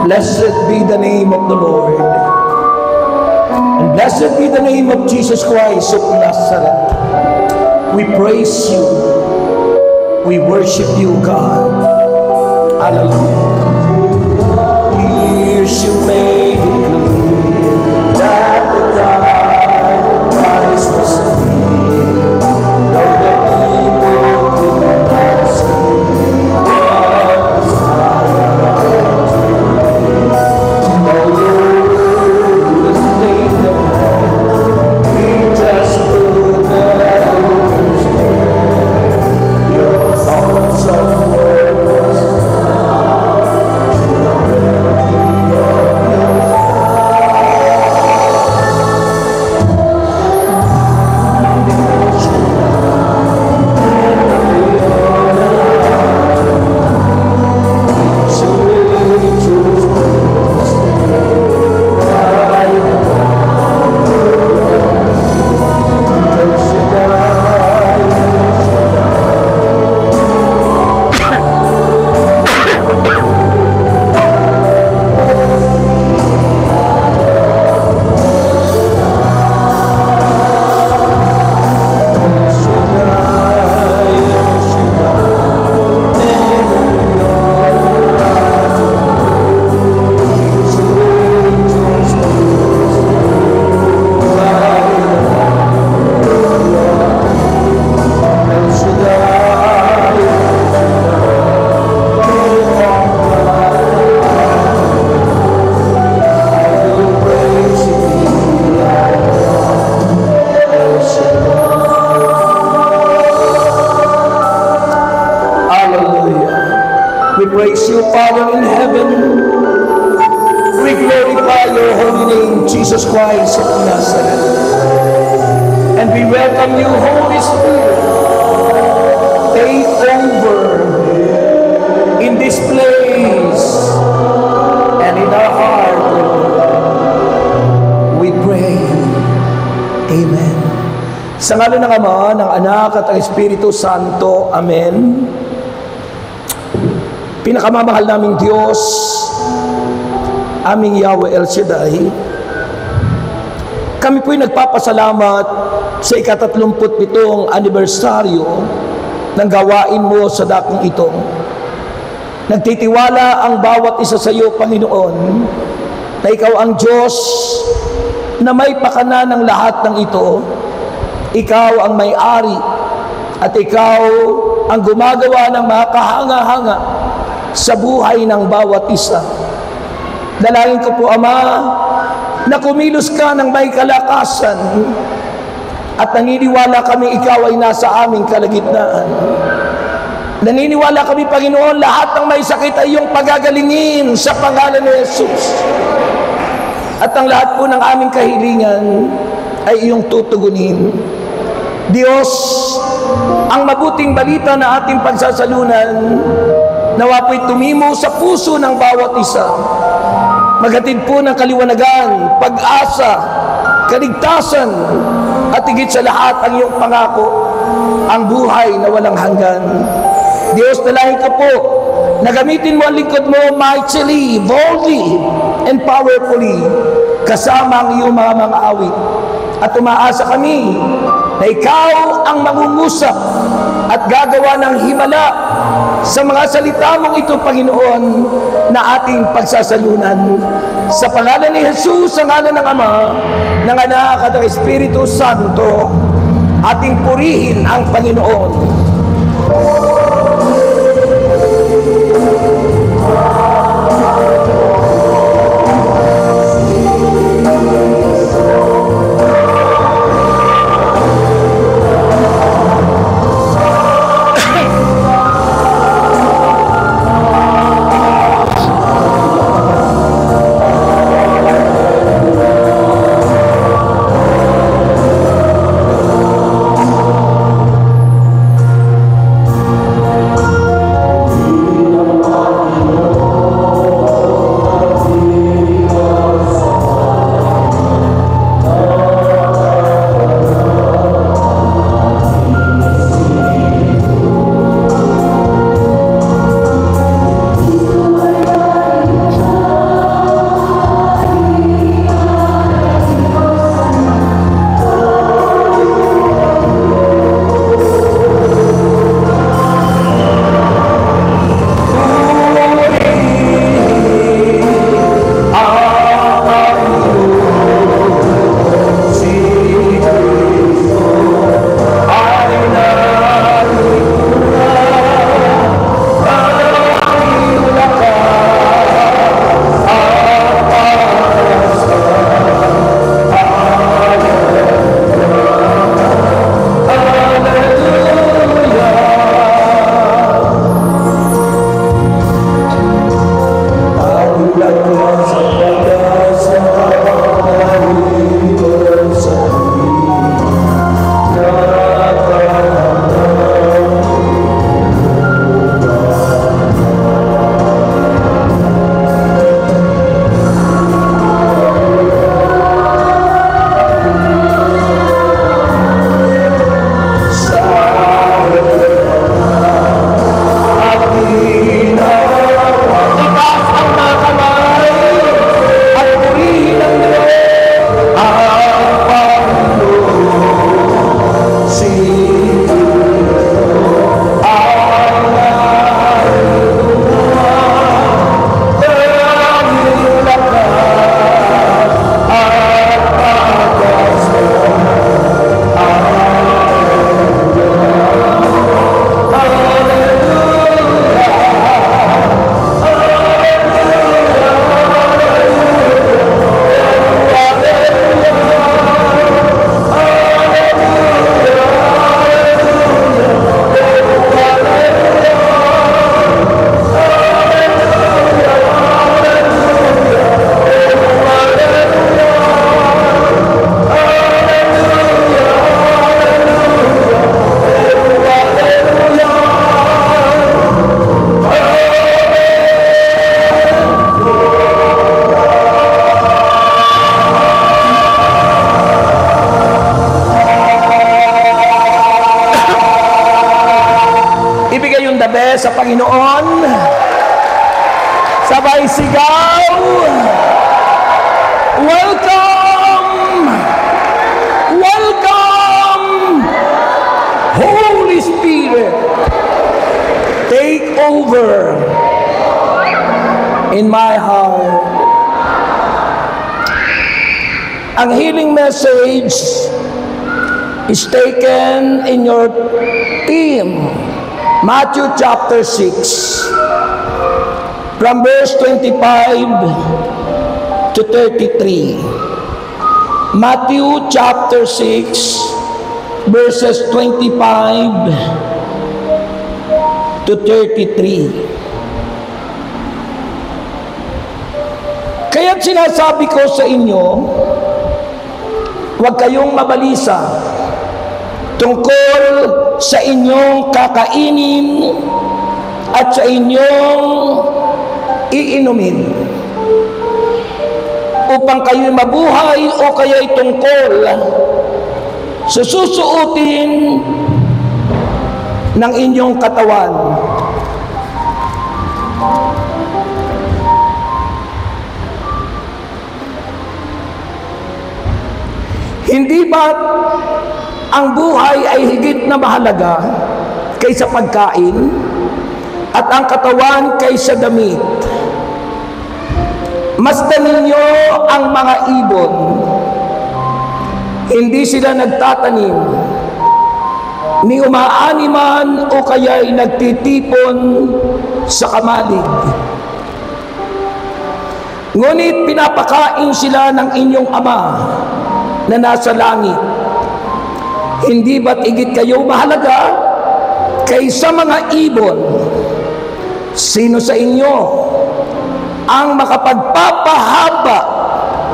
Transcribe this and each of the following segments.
Blessed be the name of the Lord. And blessed be the name of Jesus Christ of Nazareth. We praise you. We worship you, God. Hallelujah. Years you made it clear that the tide of Christ was near. Though the people could not see what was higher. Your We praise you, Father in heaven. We glorify your holy name, Jesus Christ of Nazareth. And we welcome you, Holy Spirit. Take over in this place and in our heart, Lord. We pray. Amen. Sa ngalan ng Ama, ng Anak at ng Espiritu Santo. Amen. Pinakamamahal naming Diyos, aming Yahweh El Shaddai, kami po'y nagpapasalamat sa ika-37 anibersaryo ng gawain mo sa dakong ito. Nagtitiwala ang bawat isa sa iyo, Panginoon, na ikaw ang Diyos na may pakana ng lahat ng ito. Ikaw ang may-ari at ikaw ang gumagawa ng mga kahanga-hanga sa buhay ng bawat isa. Dalangin ko po, Ama, na kumilos ka ng may kalakasan at naniniwala kami ikaw ay nasa aming kalagitnaan. Naniniwala kami, Panginoon, lahat ng may sakit ay iyong pagagalingin sa pangalan ni Jesus. At ang lahat po ng aming kahilingan ay iyong tutugunin. Diyos, ang mabuting balita na ating pagsasalunan, nawa po'y tumimo sa puso ng bawat isa. Maghatid po ng kaliwanagan, pag-asa, kaligtasan, at higit sa lahat ang iyong pangako, ang buhay na walang hanggan. Diyos, dalangin ka po na gamitin mo ang lingkod mo mightily, boldly, and powerfully, kasama ang iyong mga awit. At umaasa kami na ikaw ang mangungusap at gagawa ng himala sa mga salita mong ito, Panginoon, na ating pagsasalunan. Sa pangalan ni Jesus, sa ngalan ng Ama, ng Anak at ng Espiritu Santo, ating purihin ang Panginoon. Sabay sigaw. Welcome! Welcome! Holy Spirit, take over in my heart. Ang healing message is taken in your theme, Matthew chapter 6, from verse 25 to 33. Matthew chapter 6, verses 25 to 33. Kaya't sinasabi ko sa inyo, huwag kayong mabalisa tungkol sa inyong kakainin at sa inyong iinumin, upang kayo'y mabuhay, o kaya'y tungkol sa susuotin ng inyong katawan. Hindi ba ang buhay ay higit na mahalaga kaysa pagkain, at ang katawan kaysa damit? Masdan ninyo ang mga ibon. Hindi sila nagtatanim, ni umaani man, o kaya'y nagtitipon sa kamalig. Ngunit pinapakain sila ng inyong Ama na nasa langit. Hindi ba't higit kayo mahalaga kaysa mga ibon? Sino sa inyo ang makapagpapahaba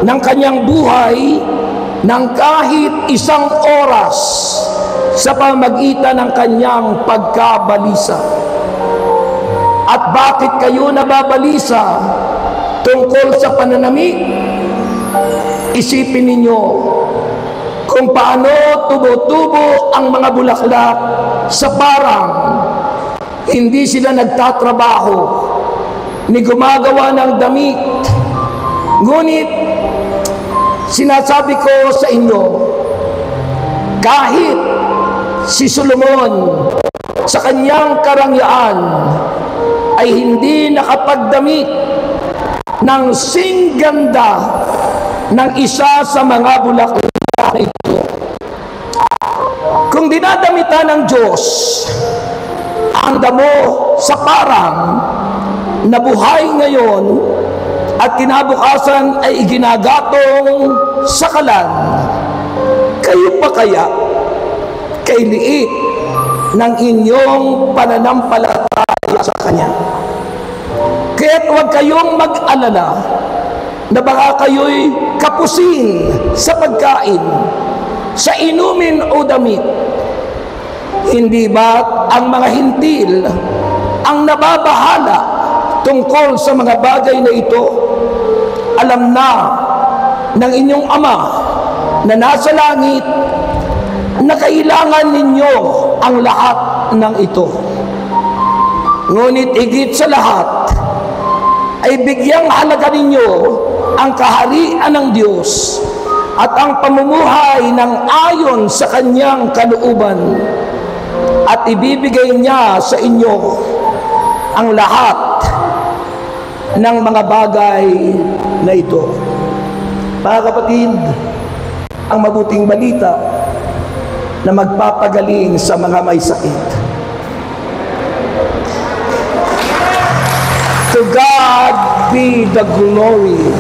ng kanyang buhay ng kahit isang oras sa pamagitan ng kanyang pagkabalisa? At bakit kayo nababalisa tungkol sa pananamit? Isipin ninyo kung paano tubo-tubo ang mga bulaklak sa parang. Hindi sila nagtatrabaho ni gumagawa ng damit. Ngunit sinasabi ko sa inyo, kahit si Solomon sa kanyang karangyaan ay hindi nakapagdamit ng singganda ng isa sa mga bulaklak na ito. Kung dinadamitan ng Diyos ang damo sa parang na buhay ngayon at kinabukasan ay iginagatong sa kalan, kayo pa kaya kay liit ng inyong pananampalataya sa Kanya? Kaya't huwag kayong mag-alala na baka kayo'y kapusin sa pagkain, sa inumin o damit. Hindi ba ang mga hintil ang nababahala tungkol sa mga bagay na ito? Alam na ng inyong Ama na nasa langit na kailangan ninyo ang lahat ng ito. Ngunit higit sa lahat ay bigyang halaga ninyo ang kaharian ng Diyos at ang pamumuhay ng ayon sa Kanyang kalooban, at ibibigay niya sa inyo ang lahat ng mga bagay na ito. Mga kapatid, ang mabuting balita na magpapagaling sa mga may sakit. To God be the glory.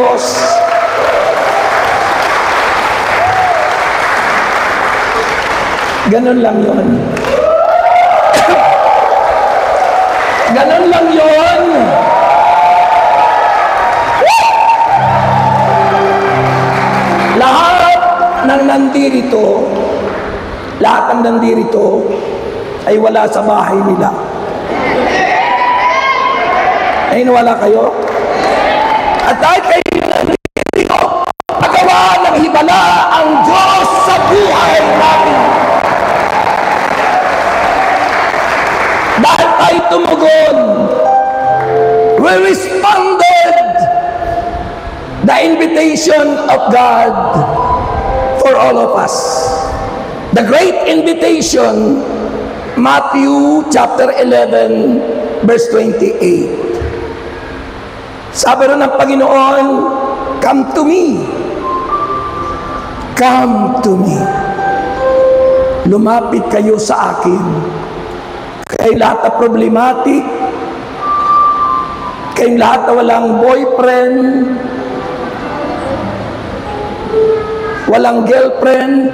Diyos. Ganon lang yon. Ganon lang yon. Lahat ng nandirito, ay wala sa bahay nila. Ay wala kayo? At dahil kayo nandito, pagawa ng himala ang Diyos sa buhay namin. Dahil tayo tumugon, we responded the invitation of God for all of us. The great invitation, Matthew chapter 11, verse 28. Sabi rin ng Panginoon, come to me. Come to me. Lumapit kayo sa akin. Kayong lahat na problematic, kayong lahat na walang boyfriend, walang girlfriend,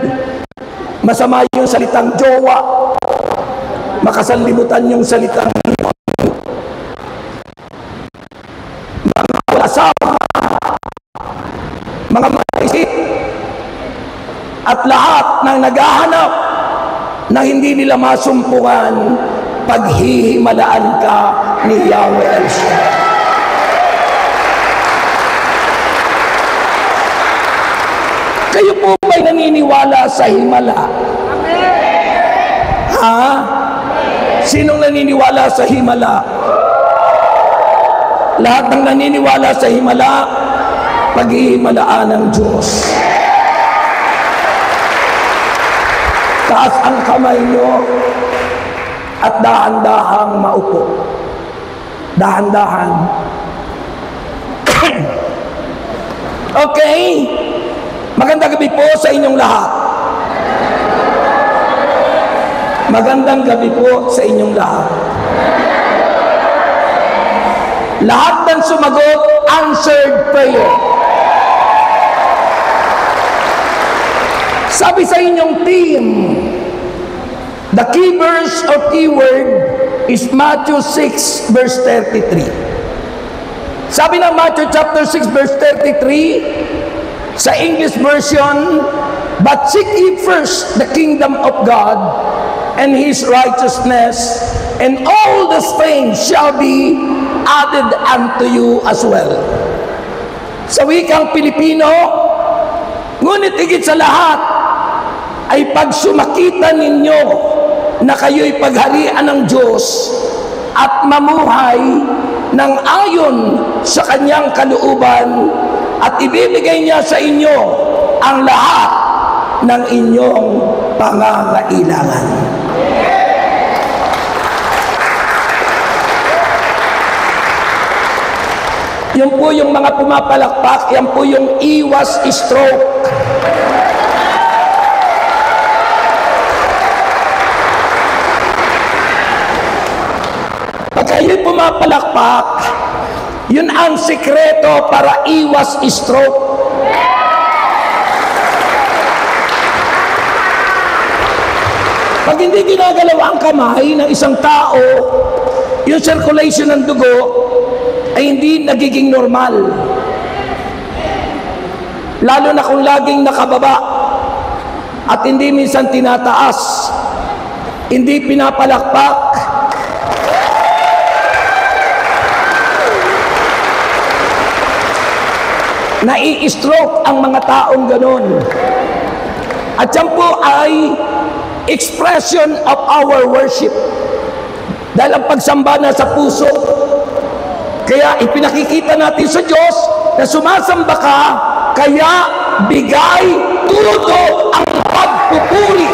masama yung salitang jowa, makasanlibutan yung salitang mga asawa, mga maisip, at lahat ng naghahanap na hindi nila masumpungan, paghihimalaan ka ni Yahweh El Shaddai. Kayo po ba'y naniniwala sa himala? Ha? Sinong naniniwala sa himala? Lahat ng naniniwala sa himala, paghihimalaan ng Diyos. Taas ang kamay nyo at dahan-dahang maupo. Dahan-dahan. Okay? Magandang gabi po sa inyong lahat. Magandang gabi po sa inyong lahat. Lahat ng sumagot, answered prayer. Sabi sa inyong team, the key verse or keyword is Matthew 6 verse 33. Sabi ng Matthew chapter 6 verse 33, sa English version, but seek ye first the kingdom of God and His righteousness, and all these things shall be added unto you as well. Sa wikang Pilipino, ngunit higit sa lahat, ay pagsumakita ninyo na kayo'y pagharian ng Diyos at mamuhay ng ayon sa Kanyang kalooban, at ibibigay niya sa inyo ang lahat ng inyong pangangailangan. Yun po yung mga pumapalakpak, yan po yung iwas stroke. Pag kayo'y pumapalakpak, yun ang sikreto para iwas stroke. Pag hindi ginagalaw ang kamay ng isang tao, yung circulation ng dugo ay hindi nagiging normal. Lalo na kung laging nakababa at hindi minsan tinataas, hindi pinapalakpak. Nai-stroke ang mga taong ganon. At yan po ay expression of our worship. Dahil ang pagsamba na sa puso. Kaya ipinakikita natin sa Diyos na sumasamba ka, kaya bigay todo ang pagpupuri.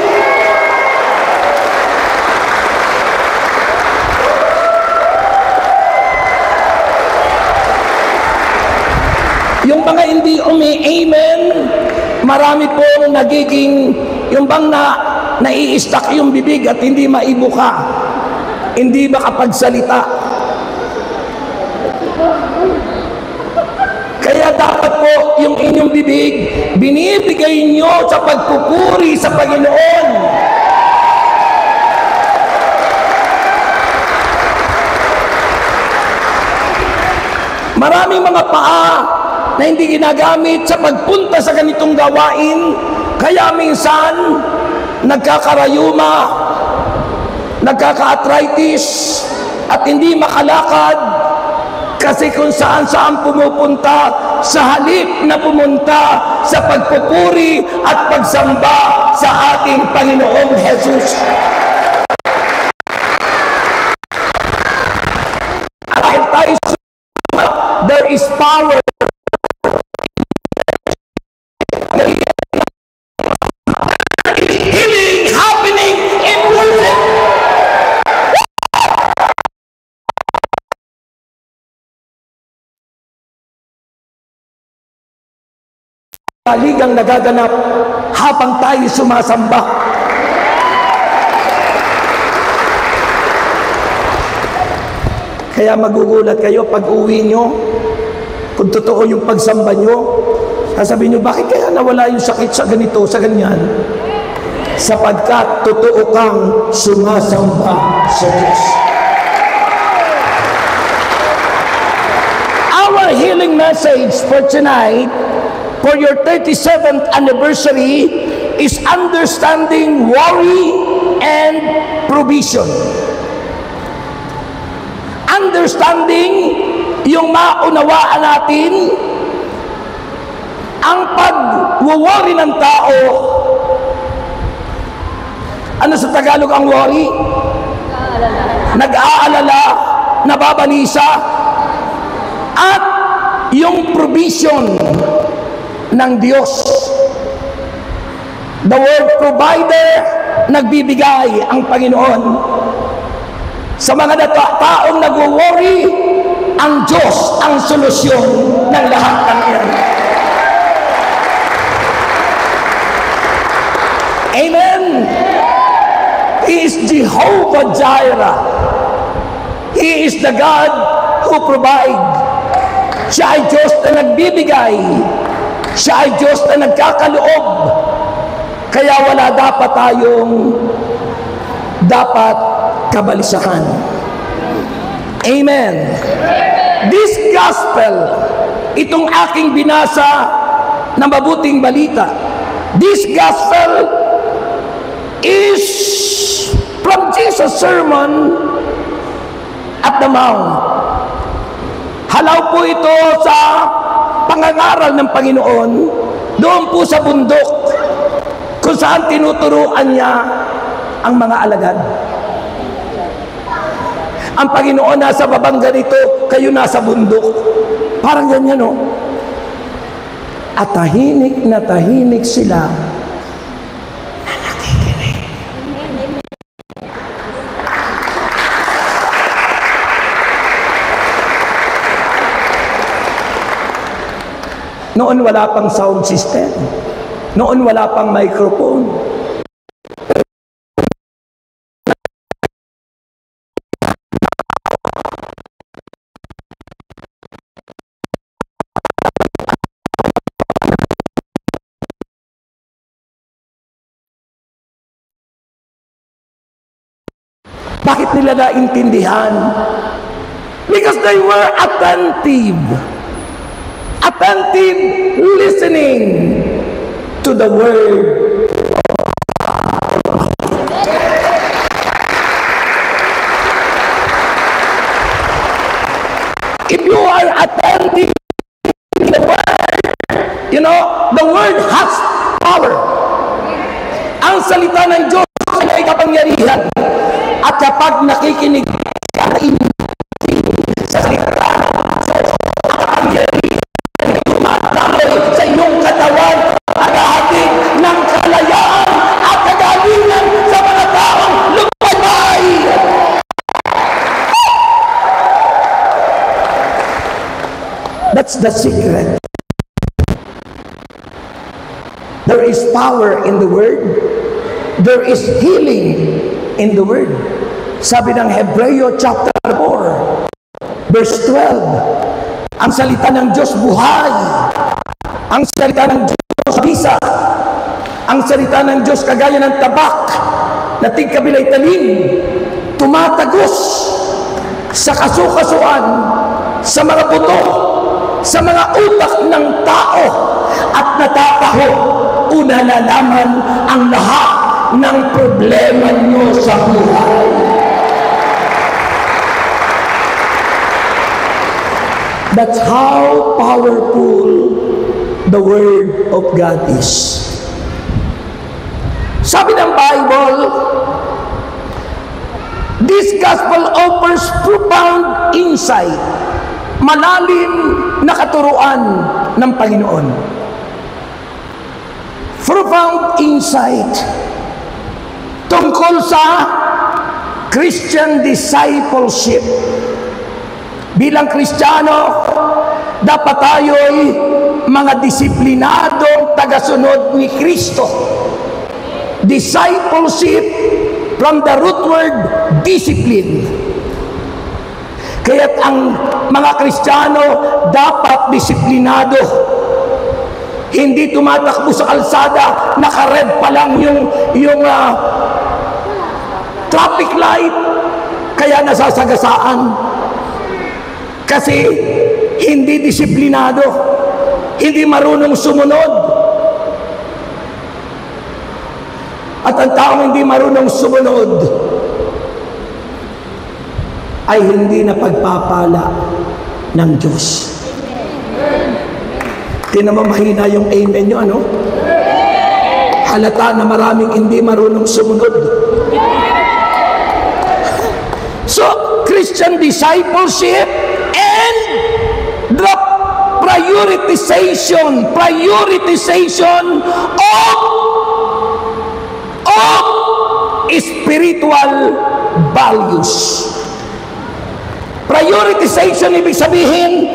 Yung mga hindi umi-amen, marami pong nagiging, yung bang nai-stuck yung bibig at hindi maibuka, hindi makapagsalita. Kaya dapat po yung inyong bibig, binibigay nyo sa pagpupuri sa Panginoon. Maraming mga paa na hindi ginagamit sa pagpunta sa ganitong gawain, kaya minsan nagkakarayuma, nagkaka-arthritis, at hindi makalakad kasi kung saan-saan pumupunta sa halip na pumunta sa pagpupuri at pagsamba sa ating Panginoong Jesus. At dahil tayo there is power. Healing happening in worship. Paligang nagaganap habang tayo sumasamba. Kaya magugulat kayo pag uwi nyo, kung totoo yung pagsamba nyo, sasabihin nyo, bakit kaya nawala yung sakit sa ganito, sa ganyan? Sapagkat totoo kang sumasamba sa Diyos. Our healing message for tonight, for your 37th anniversary, is understanding worry and provision. Understanding yung maunawaan natin ang pag-worry ng tao. Ano sa Tagalog ang worry? Nag-aalala, nababalisa, at yung provision ng Diyos. The word provider, nagbibigay ang Panginoon. Sa mga taong nag-worry, ang Diyos ang solusyon ng lahat ng iyan. Amen. He is Jehovah Jireh. He is the God who provides. Siya ay Diyos na nagbibigay. Siya ay Diyos na nagkakaloob. Kaya wala dapat tayong kabalisahan. Amen. This gospel, itong aking binasa na mabuting balita, this gospel is from Jesus' sermon at the Mount. Halaw po ito sa pangangaral ng Panginoon doon po sa bundok kung saan tinuturuan niya ang mga alagad. Ang Panginoon nasa babang ganito, kayo nasa bundok. Parang ganyan, no? At tahimik na tahimik sila na nakikinig. Noon wala pang sound system. Noon wala pang microphone. Bakit nila naintindihan? Because they were attentive. Attentive listening to the word. If you are attentive to the word, you know, the word has power. Ang salita ng Diyos ay may kapangyarihan. At kapag nakikinig ka sa salita ng Diyos, ang kapangyarihan ay tumatambay sa iyong katawan at hahatid ng kalayaan at kagalingan sa mga taong lumabay. That's the secret. There is power in the word. There is healing in the word. Sabi ng Hebreo chapter 4 verse 12, ang salita ng Diyos buhay Ang salita ng Diyos bisa. Ang salita ng Diyos kagaya ng tabak na tigkabilay talim, tumatagos sa kasukasuan, sa mga buto, sa mga utak ng tao, at natataho o nalalaman ang lahat ng problema nyo sa buhay. That's how powerful the Word of God is. Sabi ng Bible, this gospel offers profound insight, malalim na katuruan ng Panginoon. Profound insight tungkol sa Christian discipleship. Bilang Kristiyano, dapat tayo'y mga disiplinadong tagasunod ni Kristo. Discipleship from the root word discipline. Kaya't ang mga Kristiyano dapat disiplinado. Hindi tumatakbo sa kalsada, naka-red pa lang yung traffic light, kaya nasasagasaan. Kasi hindi disiplinado, hindi marunong sumunod. At ang taong hindi marunong sumunod ay hindi napagpapala ng Diyos. Tinan mo, mahina yung amen nyo, ano? Halata na maraming hindi marunong sumunod. So, Christian discipleship and the prioritization of spiritual values. Prioritization, ibig sabihin,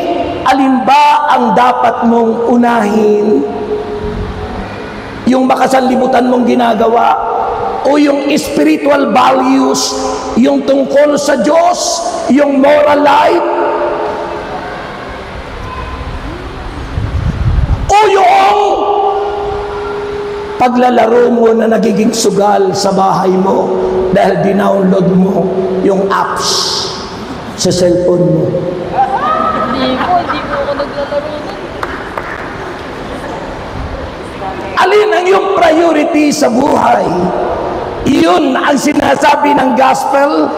alin ba ang dapat mong unahin? Yung makasanlibutan mong ginagawa o yung spiritual values, yung tungkol sa Diyos, yung moral life, o yung paglalaro mo na nagiging sugal sa bahay mo dahil dinownload mo yung apps sa cellphone mo. Hindi ko ako naglalaro nun. Alin ang yung priority sa buhay? Iyon ang sinasabi ng gospel.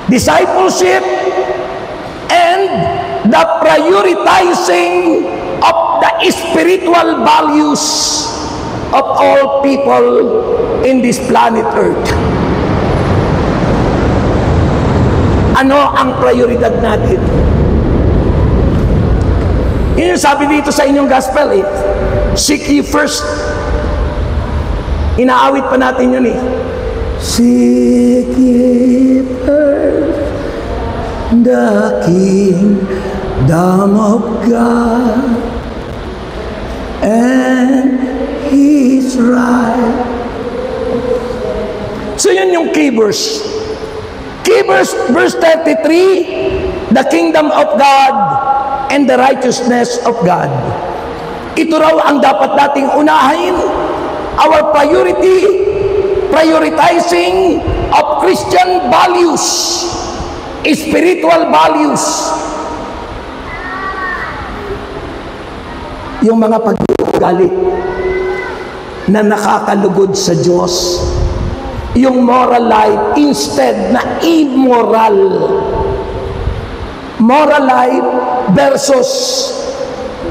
Discipleship and the prioritizing of the spiritual values of all people in this planet Earth. Ano ang prioridad natin? Yun yung sabi dito sa inyong gospel eh. Seek ye first. Inaawit pa natin yun eh. Seek ye first the kingdom of God and His right. So yun yung key verse. Key verse 33, the kingdom of God and the righteousness of God. Ito raw ang dapat nating unahin. Our priority, prioritizing of Christian values, spiritual values. Yung mga pag-ugali na nakakalugod sa Diyos. Yung moral life instead na immoral. Moral life versus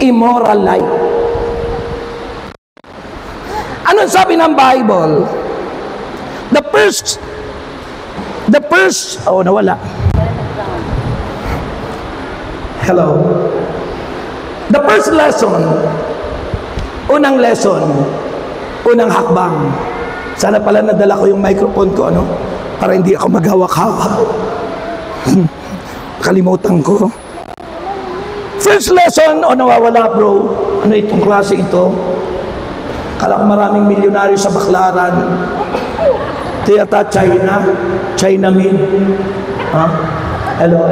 immoral life. Anong sabi ng Bible? The first, oh, nawala. Hello. The first lesson, unang hakbang. Sana pala nadala ko yung microphone ko, ano? Para hindi ako maghawak-hawak. Kalimutan ko. First lesson, nawawala bro. Ano itong klase ito? Kala ko maraming milyonaryo sa Baclaran. Tiyata China min. Ha? Hello.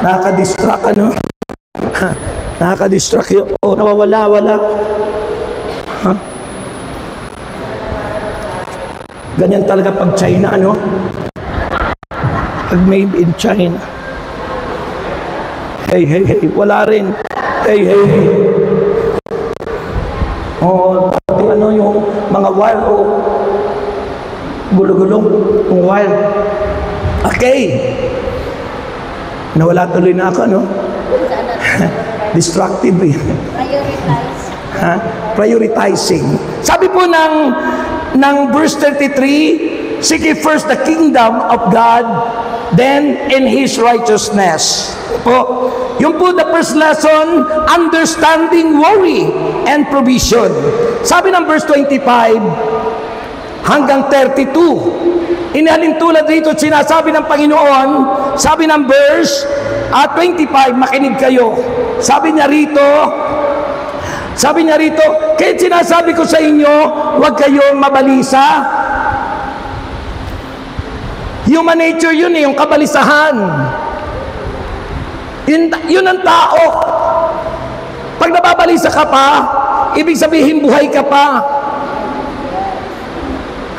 Nakaka-distract, ano? Nakaka-distract yun. O, nawawala, wala. Ha? Ganyan talaga pag China, ano? Pag made in China. Hey, hey, hey. Wala rin. Hey, hey, hey. O, ano yung mga wire, o gulo-gulong, yung wire. Okay. Nawala tuloy na ako, no? Destructive eh. Prioritize. Ha? Prioritizing. Sabi po ng verse 33, seek ye first the kingdom of God, then in His righteousness. Po, yung po the first lesson, understanding worry and provision. Sabi ng verse 25 hanggang 32, inalin tulad dito sinasabi ng Panginoon, sabi ng verse 25, makinig kayo. Sabi niya rito, kaya sinasabi ko sa inyo, huwag kayong mabalisa. Human nature yun eh, yung kabalisahan. Yun ang tao. Pag nababalisa ka pa, ibig sabihin buhay ka pa.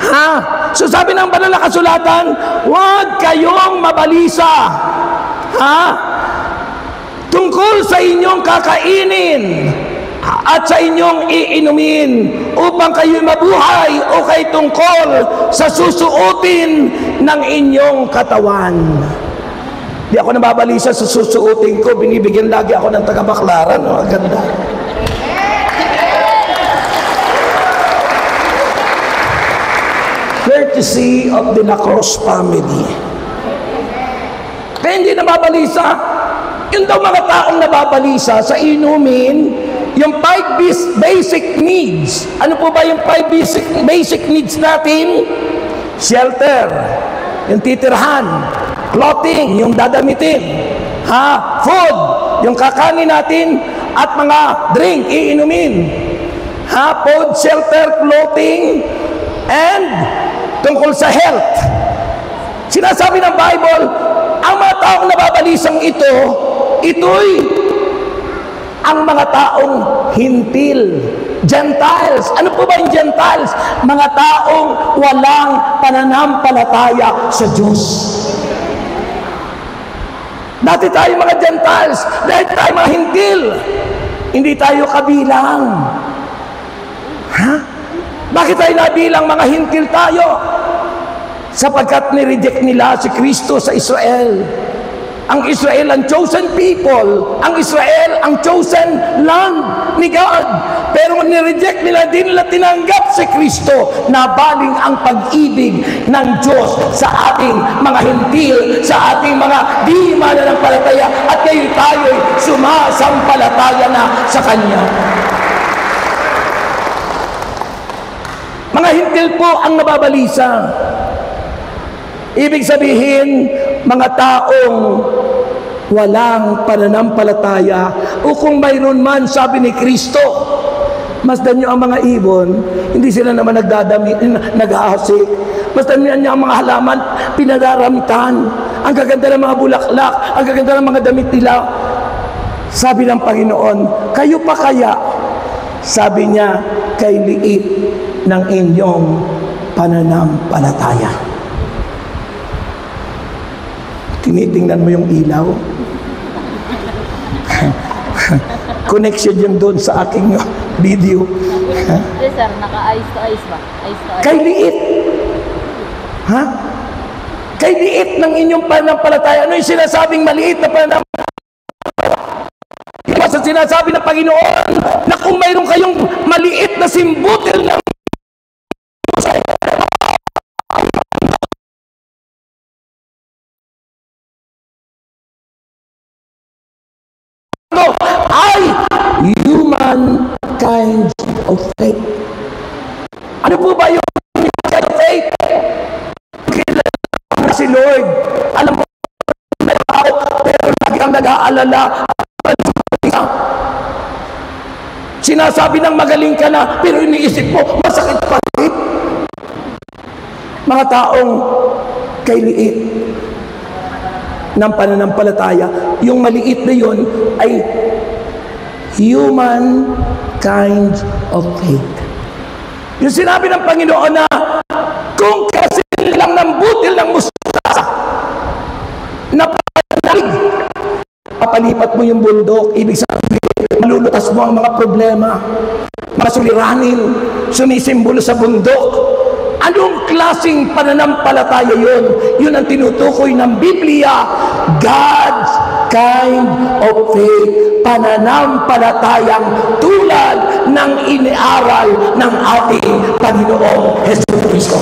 Ha? So sabi ng banal na kasulatan, huwag kayong mabalisa. Ha? Tungkol sa inyong kakainin at sa inyong iinumin upang kayo'y mabuhay o kay tungkol sa susuotin ng inyong katawan. Di ako nababalisa sa susuotin ko, binibigyan lagi ako ng taga-Baklaran. Oh, ganda. Courtesy of the Lacrosse family. Kaya hindi nababalisa. Yun daw mga taong nababalisa sa inumin, yung 5 basic needs. Ano po ba yung 5 basic needs natin? Shelter, yung titirhan. Clothing, yung dadamitin. Ha? Food, yung kakanin natin. At mga drink, iinumin. Ha? Food, shelter, clothing, and tungkol sa health. Sinasabi ng Bible, ang mga taong nababalisang ito'y ang mga taong hintil. Gentiles. Ano po ba yung Gentiles? Mga taong walang pananampalataya sa Diyos. Dati tayo mga Gentiles, dahil tayo mga hintil, hindi tayo kabilang. Ha? Bakit tayo nabilang mga hintil tayo? Sapagkat nireject nila si Kristo sa Israel. Ang Israel ang chosen people. Ang Israel ang chosen land ni God. Pero nireject nila, di nila tinanggap si Kristo na baling ang pag-ibig ng Diyos sa ating mga hintil, sa ating mga di mananampalataya, at ngayon tayo'y sumasampalataya na sa Kanya. Mga hintil po ang nababalisa. Ibig sabihin, mga taong walang pananampalataya, o kung mayroon man, sabi ni Kristo, masdan nyo ang mga ibon, hindi sila naman nag-ahasik. Masdan nyo ang mga halaman, pinadaramitan. Ang gaganda ng mga bulaklak, ang gaganda ng mga damit nila. Sabi ng Panginoon, kayo pa kaya? Sabi niya, kay liit ng inyong pananampalataya. Tinitingnan mo yung ilaw. Connection yun doon sa aking video. Yes, sir. Naka-eyes to eyes ba? Eyes to eyes. Kay liit. Ha? Kay liit ng inyong pananampalataya. Ano yung sinasabing maliit na pananampalataya? Sa sinasabi ng Panginoon na kung mayroon kayong maliit na simbutil ng ay human kind of faith. Ano po ba yung kind of faith? Kilala na si Lord. Alam mo na ako, pero lagi kang nag-aalala. Sinasabi ng magaling ka na, pero iniisip mo, masakit pa rin. Mga taong kay liit ng pananampalataya, yung maliit na yun ay human kind of faith. Yung sinabi ng Panginoon na kung kasi lang ng butil ng mustasa na papalipat mo yung bundok, ibig sabihin malulutas mo ang mga problema, mga suliranin, sumisimbolo sa bundok. Anong klaseng pananampalataya yun? Yun ang tinutukoy ng Biblia, God's kind of faith, pananampalatayang tulad ng iniaral ng ating Panginoong Jesucristo.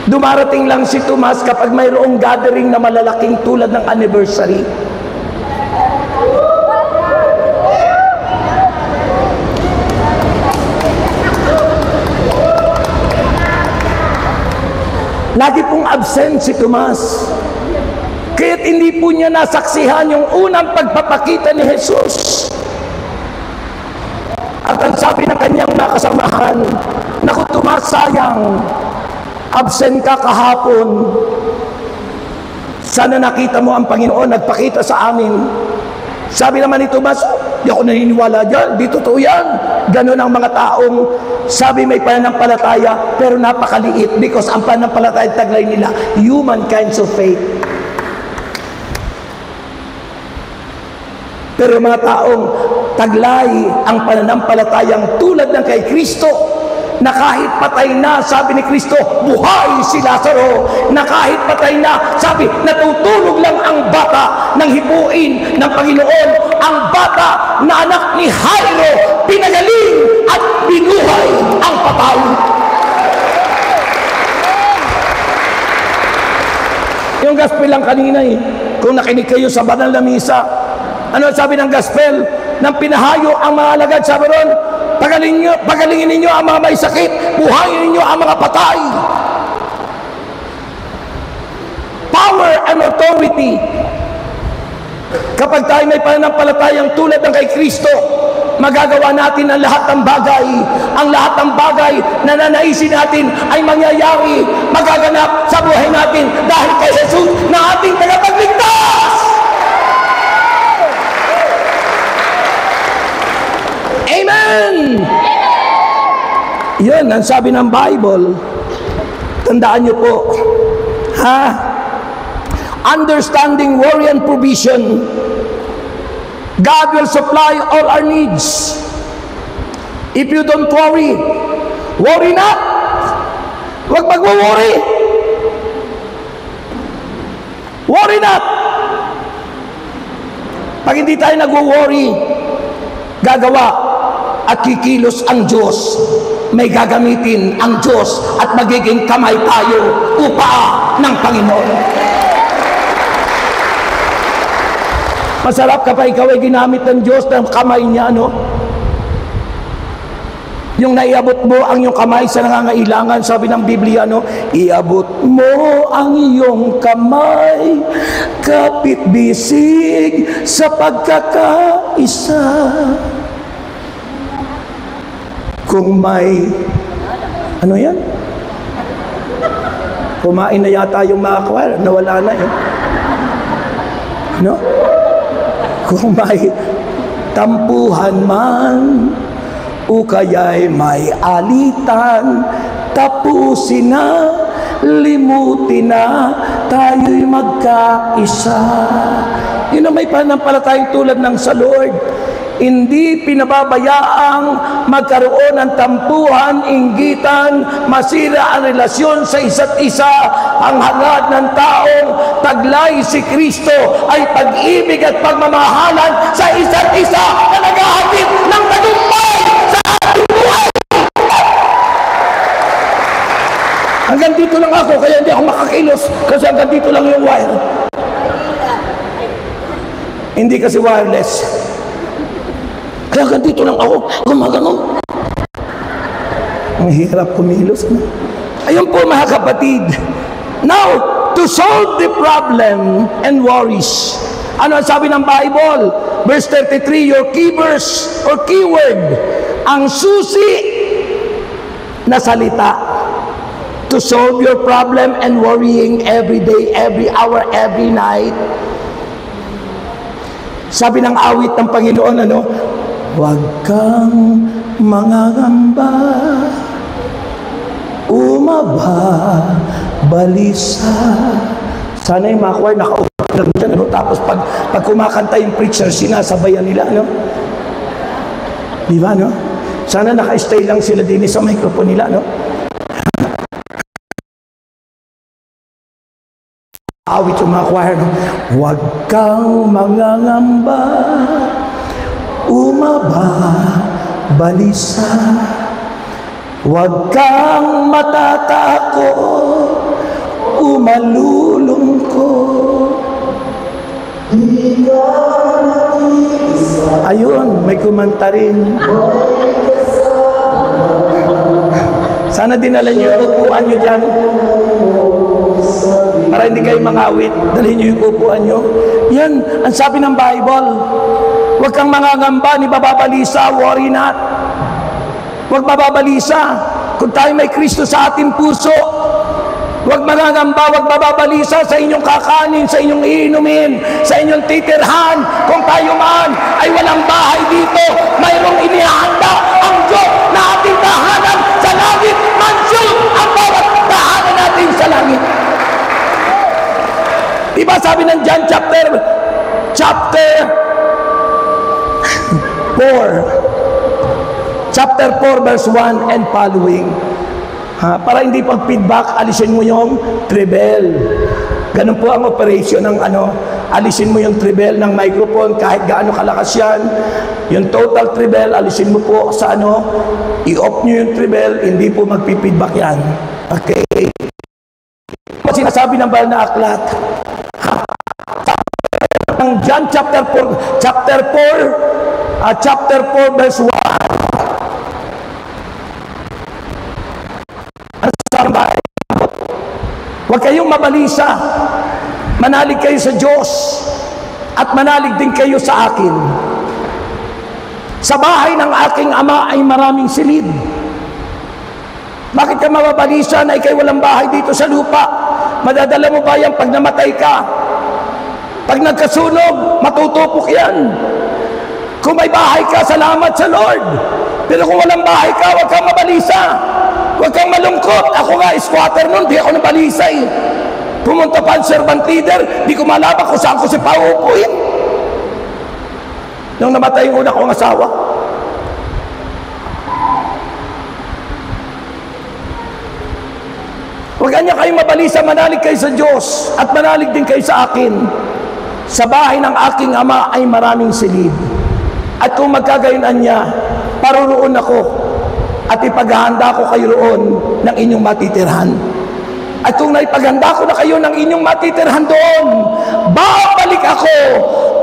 Dumarating lang si Tomas kapag mayroong gathering na malalaking tulad ng anniversary. Lagi pong absent si Tomas. Kaya't hindi po niya nasaksihan yung unang pagpapakita ni Jesus. At ang sabi ng kanyang nakasamahan, naku Tomas, sayang, absent ka kahapon. Sana nakita mo ang Panginoon, nagpakita sa amin. Sabi naman ni Tomas, di ako naniniwala dyan, di totoo yan. Ganon ang mga taong sabi may pananampalataya, pero napakaliit because ang pananampalataya taglay nila, human kinds of faith. Pero mga taong taglay ang pananampalatayang tulad ng kay Kristo, na kahit patay na, sabi ni Kristo, buhay si Lazaro. Na kahit patay na, sabi, natutulog lang ang bata ng hipuin ng Panginoon. Ang bata na anak ni Jairo, pinagaling at binuhay ang patay. Yung gospel lang kanina kung nakinig kayo sa banal na misa, ano sabi ng gospel? Nang pinahayo ang mga alagad, sabi ron, pagalingin ninyo ang mga may sakit, buhayin ninyo ang mga patay. Power and authority. Kapag tayo may pananampalatayang tulad ng kay Kristo, magagawa natin ang lahat ng bagay. Ang lahat ng bagay na nanaisin natin ay mangyayari, magaganap sa buhay natin dahil kay Jesus na ating tagapagligtas. Amen! Yun ang sabi ng Bible. Tandaan nyo po, understanding worry and provision, God will supply all our needs. If you don't worry, worry not. Huwag mag-worry. Worry not. Pag hindi tayo nag-worry, gagawa at kikilos ang Diyos, may gagamitin ang Diyos at magiging kamay tayo upa ng Panginoon. Masarap kapag ikaw ay ginamit ng Diyos ng kamay niya, no? Yung naiabot mo ang iyong kamay sa nangangailangan, sabi ng Biblia, no? Iabot mo ang iyong kamay, kapit bisig sa pagkakaisa. Kung may, ano yan? Kumain na yata yung mga choir, nawala na eh. No? Kung may tampuhan man, o kaya'y may alitan, tapusin na, limutin na, tayo'y magkaisa. Yun ang may pananampalatayang tulad ng sa Lord. Hindi pinababayaang magkaroon ng tampuhan, inggitan, masira ang relasyon sa isa't isa. Ang hangad ng taong taglay si Kristo ay pag-ibig at pagmamahalan sa isa't isa na naghahatid ng tagumpay sa ating buhay. Hanggang dito lang ako, kaya hindi ako makakilos kasi hanggang dito lang yung wire. Hindi kasi wireless. Kaya hanggang dito lang ako, gumaganon. Ang hirap kumilos. No? Ayun po mga kapatid. Now, to solve the problem and worries, Ano ang sabi ng Bible? Verse 33, your key verse or keyword, ang susi na salita to solve your problem and worrying every day, every hour, every night. Sabi ng awit ng Panginoon, ano? Huwag kang mangangamba, balisa. Sana yung mga choir nakaupo lang dyan, ano? Tapos pag kumakanta yung preacher, sinasabayan nila, ano? Di ba, no? Sana naka-stay lang sila din sa microphone nila, no? Awit yung mga choir, no? Huwag kang mangangamba, balisa. Huwag kang matatakot, malulungkot. Ayun, may kumanta rin. Sana dinala niyo yung upuan niyo dyan. Para hindi kayo mangawit, dalhin niyo yung upuan niyo. Yan, ang sabi ng Bible. Huwag kang mangangamba, ni bababalisa, worry not. Huwag mababalisa. Kung tayo may Kristo sa ating puso, huwag mangangamba, huwag mababalisa sa inyong kakanin, sa inyong iinumin, sa inyong titirhan. Kung tayo man ay walang bahay dito, mayroong inihanda ang Diyos na ating tahanan sa langit. Mansyon ang bawat tahanan natin sa langit. Diba sabi ng John chapter 4 verse 1 and following. Para hindi pag-feedback, alisin mo yung treble. Ganun po ang operation ng alisin mo yung treble ng microphone kahit gaano kalakas yan. Yung total treble, alisin mo po sa i-off nyo yung treble, hindi po mag-feedback yan. Okay? Sinasabi ng banal na aklat. Ang John chapter 4 verse 1. Huwag kayong mabalisa. Manalig kayo sa Diyos at manalig din kayo sa akin. Sa bahay ng aking Ama ay maraming silid. Bakit ka mababalisa na ikay walang bahay dito sa lupa? Madadala mo ba yan pag namatay ka? Pag nagkasunog, matutupok yan. Kung may bahay ka, salamat sa Lord. Pero kung walang bahay ka, huwag kang mabalisa. Huwag kang malungkot. Ako nga, squatter nun, di ako nabalisa eh. Pumunta pa ang servant leader, di ko malaman kung saan ko si pauupuin. Nung namatay yung una kong asawa. Huwag niya kayong mabalisa, manalig kayo sa Diyos at manalig din kayo sa akin. Sa bahay ng aking Ama ay maraming silid. At kung magkagayunan niya, paroroon ako at ipaghahanda ko kayo roon ng inyong matitirhan. At kung naipaghanda ko na kayo ng inyong matitirhan doon, babalik ako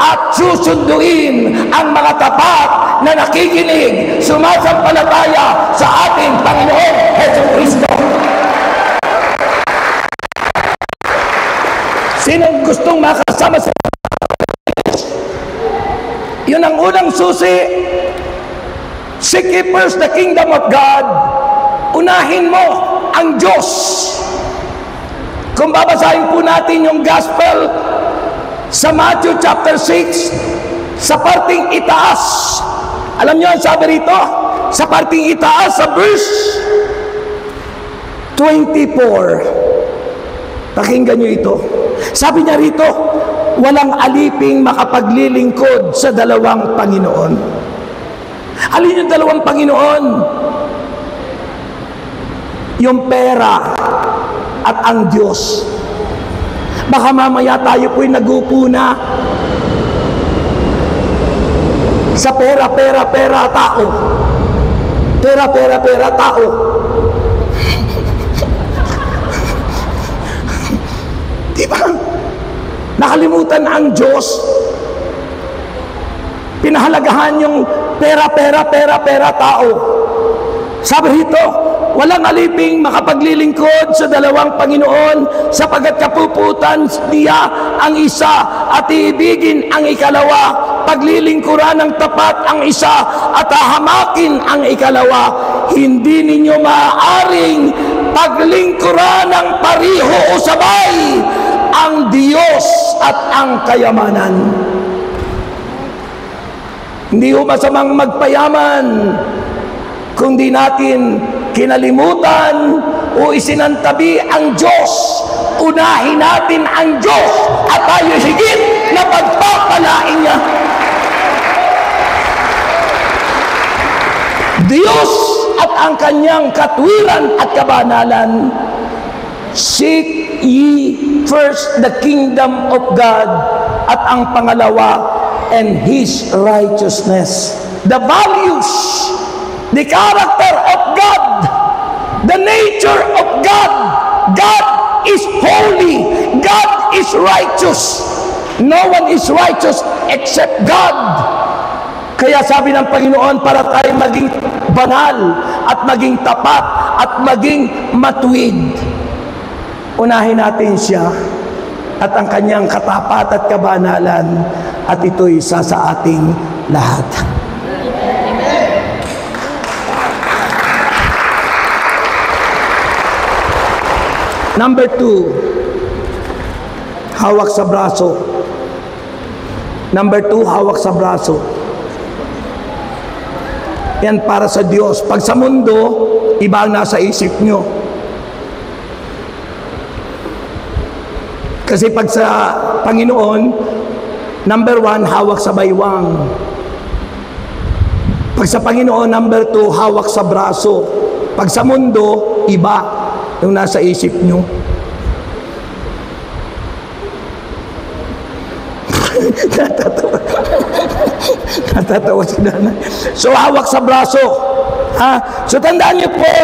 at susunduin ang mga tapat na nakikinig, sumasampalataya sa ating Panginoon Jesucristo. Sinong gustong makasama sa yun ang unang susi. Seek ye first the kingdom of God. Unahin mo ang Diyos. Kung babasahin po natin yung gospel sa Matthew chapter 6, sa parting itaas, alam nyo ang sabi rito? Sa parting itaas, sa verse 24. Pakinggan nyo ito. Sabi niya rito, walang aliping makapaglilingkod sa dalawang Panginoon. Alin yung dalawang Panginoon? Yung pera at ang Diyos. Baka mamaya tayo po'y nagupo na sa pera, tao. Pera, tao. Diba? Nakalimutan ang Diyos. Pinahalagahan yung pera, tao. Sabi rito, walang aliping makapaglilingkod sa dalawang Panginoon, sapagkat kapuputan niya ang isa at iibigin ang ikalawa, paglilingkuran ng tapat ang isa at hahamakin ang ikalawa. Hindi ninyo maaaring paglingkuran ng pariho o sabay ang Diyos at ang kayamanan. Hindi ho masamang magpayaman kung di natin kinalimutan o isinantabi ang Diyos. Unahin natin ang Diyos at tayo higit na pagpapalain niya. Diyos at ang kanyang katwiran at kabanalan. Seek ye first the kingdom of God, at ang pangalawa, and His righteousness. The values, the character of God, the nature of God. God is holy. God is righteous. No one is righteous except God. Kaya sabi ng Panginoon, para tayo maging banal at maging tapat at maging matuwid, unahin natin siya at ang kanyang katapat at kabanalan, at ito'y isa sa ating lahat. Number 2, hawak sa braso. Number 2, hawak sa braso. Yan para sa Diyos. Pag sa mundo, iba ang nasa isip nyo. Kasi pag sa Panginoon, number 1, hawak sa baywang. Pag sa Panginoon, number 2, hawak sa braso. Pag sa mundo, iba yung nasa isip nyo. Natatawa si nanay. So, hawak sa braso. Ha? So, tandaan niyo po,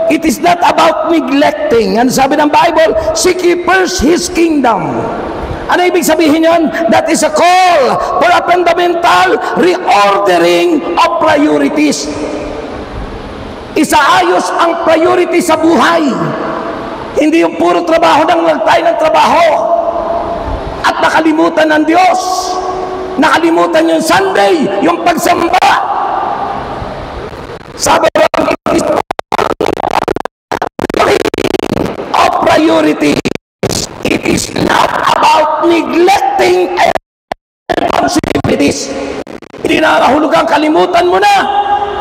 it is not about neglecting. Ano sabi ng Bible? Seek ye first His kingdom. Ano ibig sabihin yun? That is a call for a fundamental reordering of priorities. Isaayos ang priority sa buhay. Hindi yung puro trabaho ng tayo ng trabaho at nakalimutan ng Diyos. Nakalimutan yung Sunday, yung pagsamba. Sabi of priority. It is not about neglecting responsibilities. Hindi nangangahulugan kalimutan mo na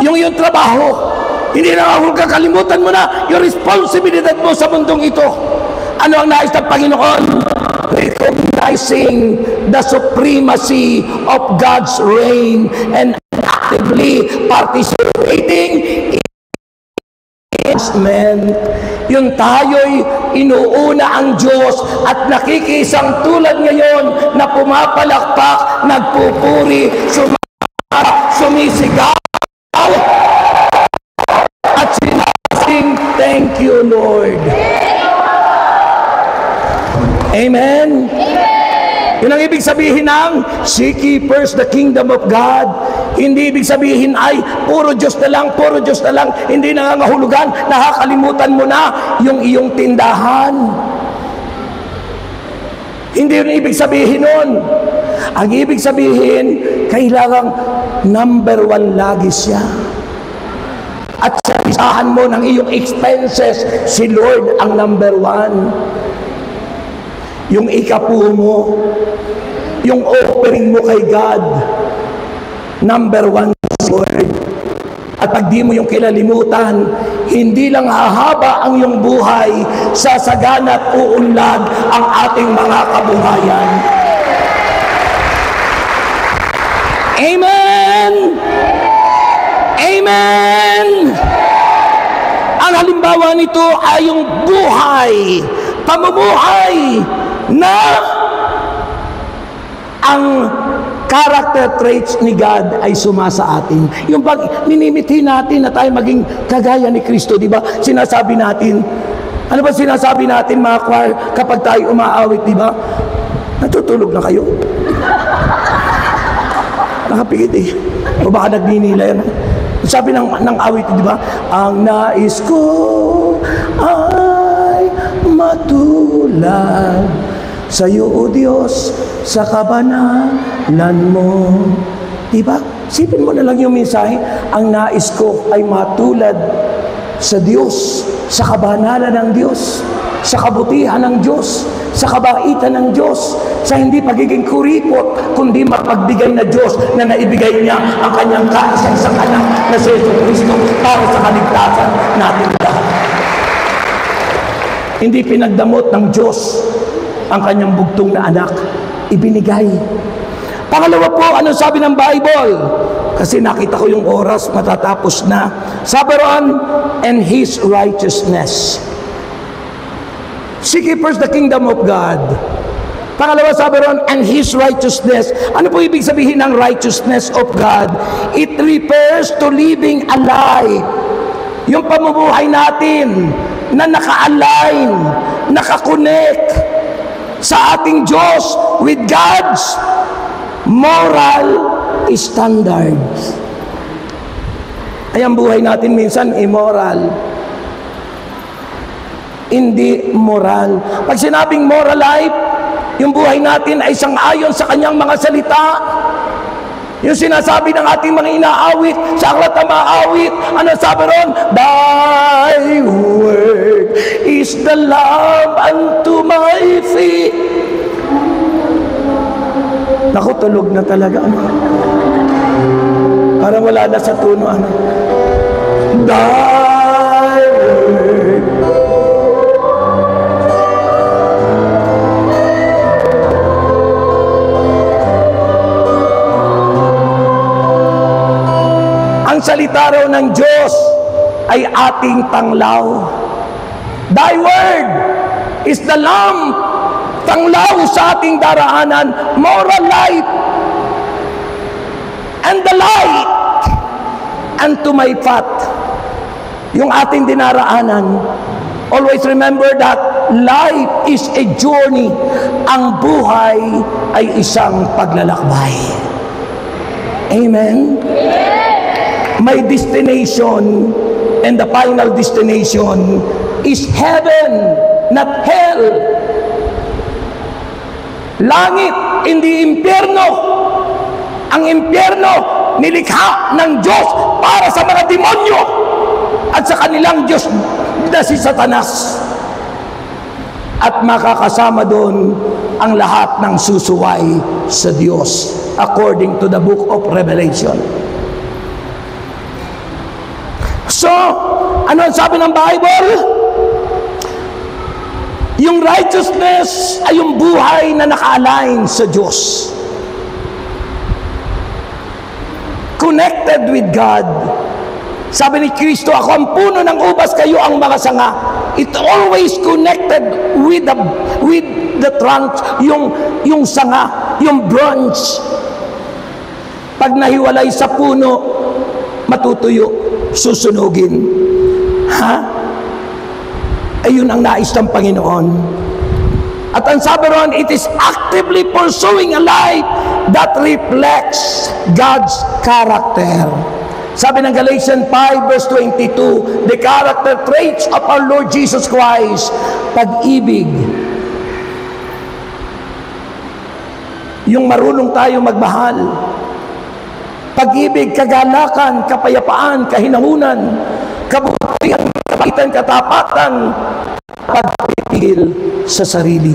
yung trabaho. Hindi nangangahulugan kalimutan mo na yung responsibilidad mo sa mundong ito. Ano ang nais ng Panginoon? Recognizing the supremacy of God's reign and actively participating in men. Yung tayo'y inuuna ang Diyos at nakikisang tulad ngayon na pumapalakpak, nagpupuri, sumisigaw at sinasing, thank you, Lord. Amen? Yun ang ibig sabihin ng seek ye first the kingdom of God. Hindi ibig sabihin ay puro Diyos na lang, puro Diyos na lang. Hindi nangangahulugan, nakakalimutan mo na yung iyong tindahan. Hindi yun ibig sabihin nun. Ang ibig sabihin, kailangang number 1 lagi siya. At sa isahan mo ng iyong expenses, si Lord ang number 1. Yung ikapu mo, yung offering mo kay God, number 1 si Lord. At pag di mo yung kinalimutan, hindi lang hahaba ang iyong buhay, sasagana at uunlad ang ating mga kabuhayan. Amen! Amen! Ang halimbawa nito ay yung buhay, pamumuhay na ang character traits ni God ay sumasa atin. Yung pag ninimiti natin na tayo maging kagaya ni Kristo, di ba? Sinasabi natin, ano ba sinasabi natin mga choir kapag tayo umaawit, di ba? Natutulog na kayo? Nakapigit eh. O baka nagninila yan. Sabi ng awit, di ba? Ang nais ko ay matulad sa iyo, O Diyos, sa kabanalan mo. Di ba? Sipin mo na lang yung mensahe. Ang nais ko ay matulad sa Diyos, sa kabanalan ng Diyos, sa kabutihan ng Diyos, sa kabaitan ng Diyos, sa hindi pagiging kuripot, kundi mapagbigay na Diyos na naibigay niya ang kanyang kaisa-isang anak na si Jesucristo para sa kaligtasan natin lahat. Hindi pinagdamot ng Diyos ang kanyang bugtong na anak, ibinigay. Pangalawa po, ano sabi ng Bible? Kasi nakita ko yung oras, matatapos na. Sabi ron, and His righteousness. Seek ye first the kingdom of God. Pangalawa, sabi ron, and His righteousness. Ano po ibig sabihin ng righteousness of God? It refers to living a life. Yung pamumuhay natin na naka-align, naka-connect sa ating Diyos with God's moral standards. Ay ang buhay natin minsan immoral, hindi moral. Pag sinabing moral life, yung buhay natin ay sang-ayon sa kanyang mga salita. Yung sinasabi ng ating mga inaawit sa aklat ng mga awit, ano sabi ron? Thy word is the lamp unto my feet. Naku, tulog na talaga. Parang wala na sa tuno. Thy word. Ang salita raw ng Diyos ay ating tanglaw. Thy word is the lamp, tanglaw sa ating daraanan, moral life, and the light unto my path. Yung ating dinaraanan, always remember that life is a journey. Ang buhay ay isang paglalakbay. Amen? My destination and the final destination is heaven, not hell. Langit, hindi impyerno. Ang impyerno, nilikha ng Diyos para sa mga demonyo at sa kanilang Diyos na si Satanas. At makakasama doon ang lahat ng susuway sa Diyos according to the book of Revelation. So, ano ang sabi ng Bible? Yung righteousness ay yung buhay na naka-align sa Diyos. Connected with God. Sabi ni Kristo, ako ang puno ng ubas, kayo ang mga sanga. It always connected with the trunk, yung sanga, yung branch. Pag nahiwalay sa puno, matutuyo, susunugin. Ha? Ayun ang nais ng Panginoon. At ang sabi ron, it is actively pursuing a life that reflects God's character. Sabi ng Galatians 5 verse 22, the character traits of our Lord Jesus Christ, pag-ibig. Yung marunong tayo magmahal. Pag-ibig, kagalakan, kapayapaan, kahinahunan, kabutihan, kabaitan, katapatan, pagpipigil sa sarili.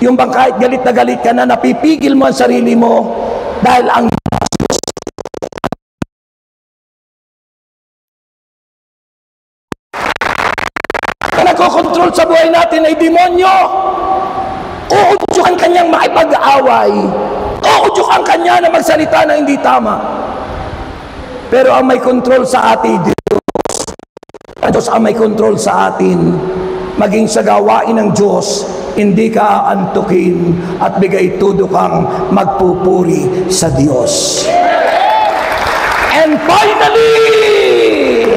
Yung bang kahit galit na galit ka na, napipigil mo ang sarili mo dahil ang nagkokontrol sa buhay natin ay demonyo. Uudyukan kanyang makipag-away. Uudyukan kanya na magsalita na hindi tama. Pero ang may control sa atin, Diyos. Ang Diyos ang may control sa atin. Maging sa gawain ng Diyos, hindi ka aantukin at bigay tudo kang magpupuri sa Diyos. And finally,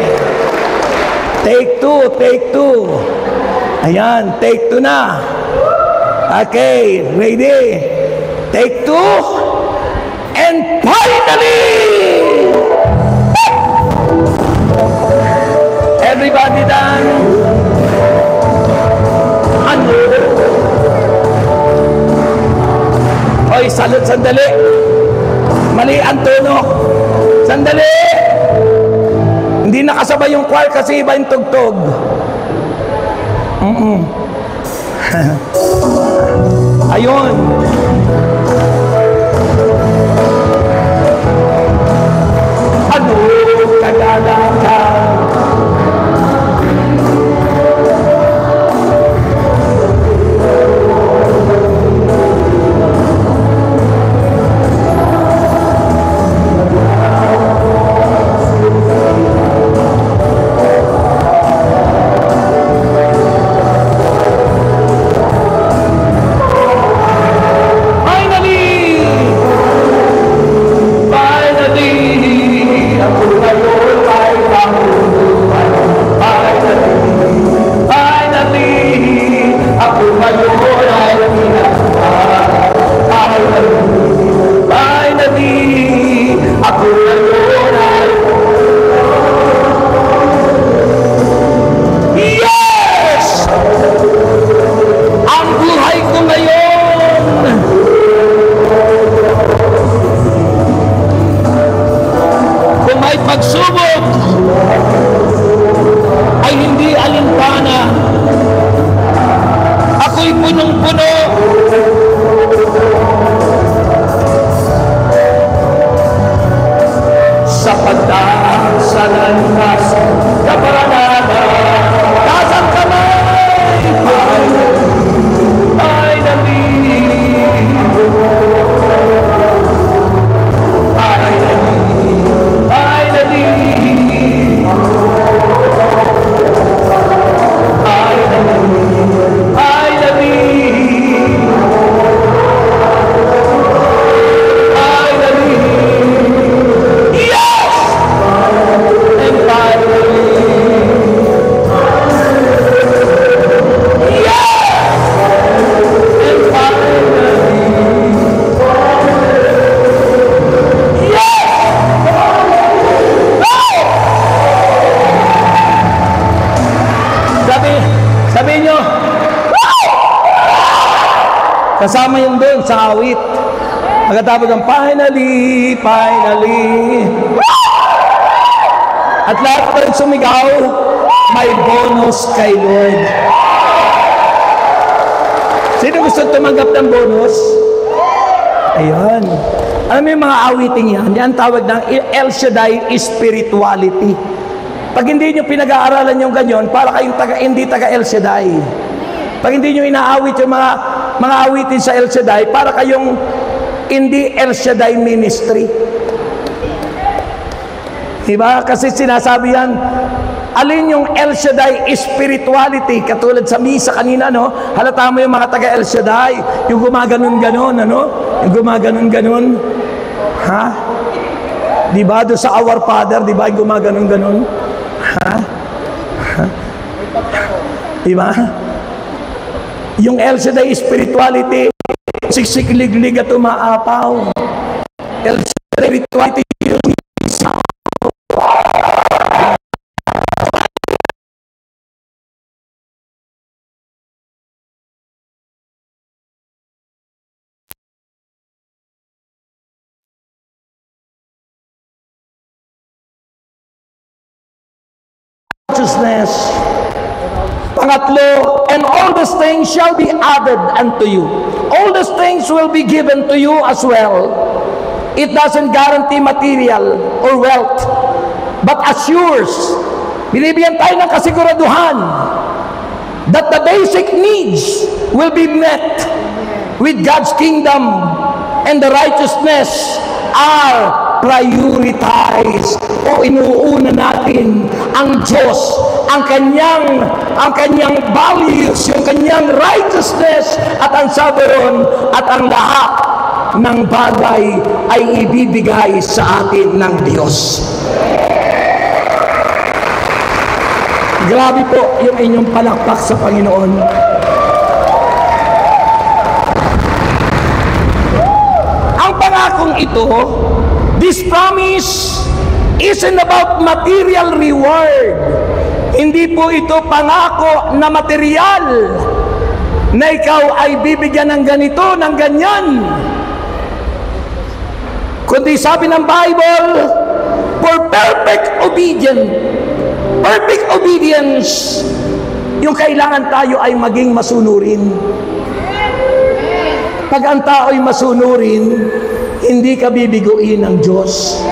take two. Ayan, take two na. Okay, ready? Take two. And finally, Sandali. Mali ang tono. Sandali. Hindi nakasabay yung choir kasi iba yung tugtog. Ayun. Ano kagalakan? Pagsubok ay hindi alintana. Ako'y punong-puno sa pagdasa ng kaparanada. Tasang kamay Sabi nyo, kasama yun doon sa awit. Pagkatapos ng finally, at lahat pa rin sumigaw, may bonus kay Lord. Sino gusto tumanggap ng bonus? Ayan. Alam mo yung mga awiting yan? Yan tawag ng El Shaddai spirituality. Pag hindi nyo pinag-aaralan yung ganyan, para kayong hindi taga El Shaddai. Pag hindi nyo inaawit yung mga awitin sa El Shaddai, para kayong hindi El Shaddai ministry. Diba? Kasi sinasabi yan, alin yung El Shaddai spirituality, katulad sa misa kanina, no? Halata mo yung mga taga El Shaddai, yung gumaganon-ganon, ano? Yung gumaganon-ganon. Ha? Diba? Doon sa Our Father, diba? Yung gumaganon-ganon. Ha? Ha? Diba? Yung El Shaddai spirituality, siksikliglig at umaapaw. El Shaddai spirituality, yung isa. Righteousness. Pangatlo, and all these things shall be added unto you. All these things will be given to you as well. It doesn't guarantee material or wealth, but assures, binibigyan tayo ng kasiguraduhan that the basic needs will be met with God's kingdom, and the righteousness are prioritized. O inuuna natin ang Diyos, ang kanyang values, yung kanyang righteousness at ang sabaron, at ang lahat ng bagay ay ibibigay sa atin ng Diyos. Grabe po yung inyong palakpak sa Panginoon. Ang pangakong ito, this promise isn't about material reward. Hindi po ito pangako na material, na ikaw ay bibigyan ng ganito, ng ganyan. Kundi sabi ng Bible, for perfect obedience, yung kailangan tayo ay maging masunurin. Pag ang tao ay masunurin, hindi ka bibiguin ng Diyos.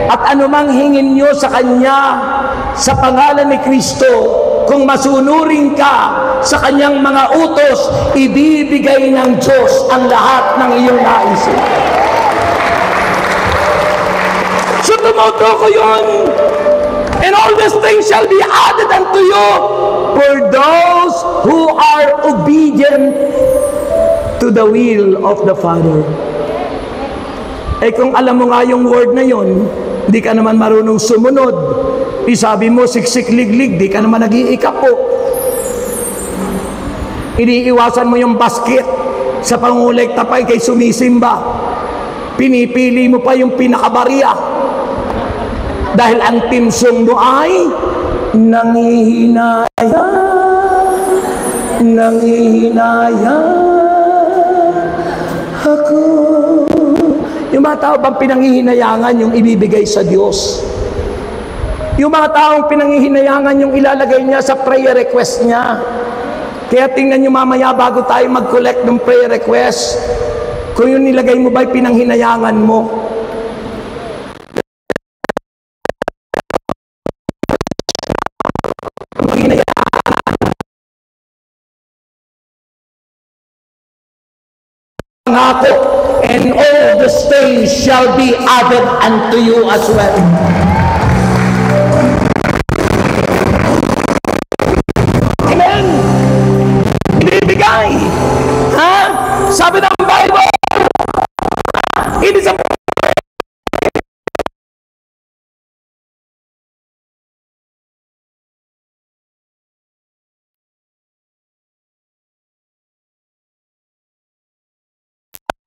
At anumang hingin nyo sa Kanya, sa pangalan ni Kristo, kung masunurin ka sa Kanyang mga utos, ibibigay ng Diyos ang lahat ng iyong nais. So tumutuko yun. And all these things shall be added unto you for those who are obedient to the will of the Father. Eh kung alam mo nga yung word na yon, di ka naman marunong sumunod. Sabi mo, siksik-liglig, di ka naman nag-iikapo. Iniiwasan mo yung basket sa pangulekta pa kay sumisimba. Pinipili mo pa yung pinakabarya. Dahil ang timsong mo ay nangihinaya ako. Yung mga tao bang pinanghihinayangan yung ibibigay sa Diyos? Yung mga taong pinanghihinayangan yung ilalagay niya sa prayer request niya. Kaya tingnan nyo mamaya bago tayo mag-collect ng prayer request, kung yung nilagay mo ba'y pinanghinayangan mo. Pangako, and all these things shall be added unto you as well. Amen. Ibibigay. Ha? Sabi ng Bible, it is a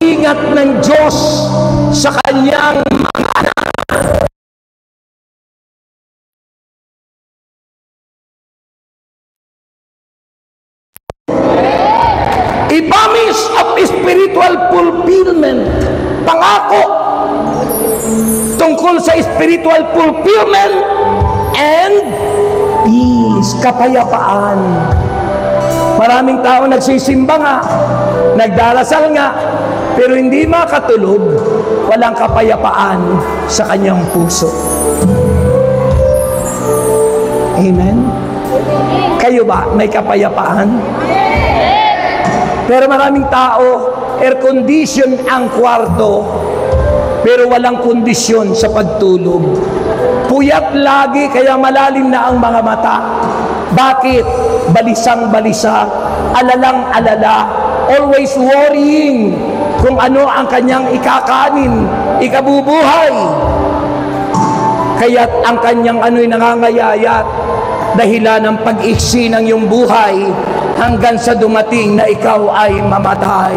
ingat ng Diyos sa Kanyang mga anak. A promise of spiritual fulfillment. Pangako tungkol sa spiritual fulfillment and peace, kapayapaan. Maraming tao nagsisimba nga, nagdarasal nga, pero hindi makatulog, walang kapayapaan sa kanyang puso. Amen? Kayo ba, may kapayapaan? Pero maraming tao, air condition ang kwarto, pero walang kondisyon sa pagtulog. Puyat lagi, kaya malalim na ang mga mata. Bakit? Balisang-balisa, alalang-alala, always worrying kung ano ang kanyang ikakanin, ikabubuhay. Kaya't ang kanyang ano'y nangangayayat, dahilan ng pag-iksi ng iyong buhay hanggang sa dumating na ikaw ay mamatay.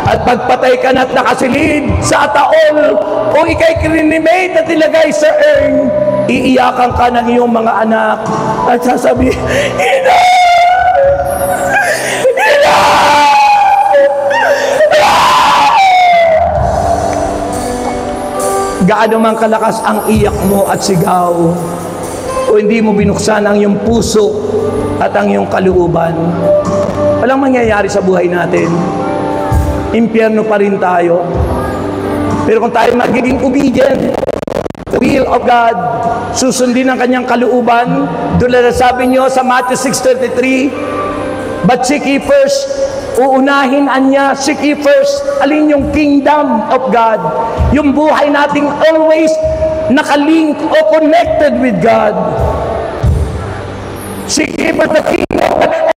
At pagpatay ka na't nakasilid sa taol o ikay krinimate at ilagay sa urn, iiyakan ka ng iyong mga anak at sasabi, Ina! Ina! Gaano man kalakas ang iyak mo at sigaw, o hindi mo binuksan ang iyong puso at ang iyong kalooban, walang mangyayari sa buhay natin. Impyerno pa rin tayo. Pero kung tayo magiging obedient, the will of God, susundin ang kanyang kalooban, doon na sabi niyo sa Matthew 6:33, but seek ye first, uunahin anya, seek ye first, alin yung kingdom of God, yung buhay nating always nakalink o connected with God. Seek ye first the kingdom of God,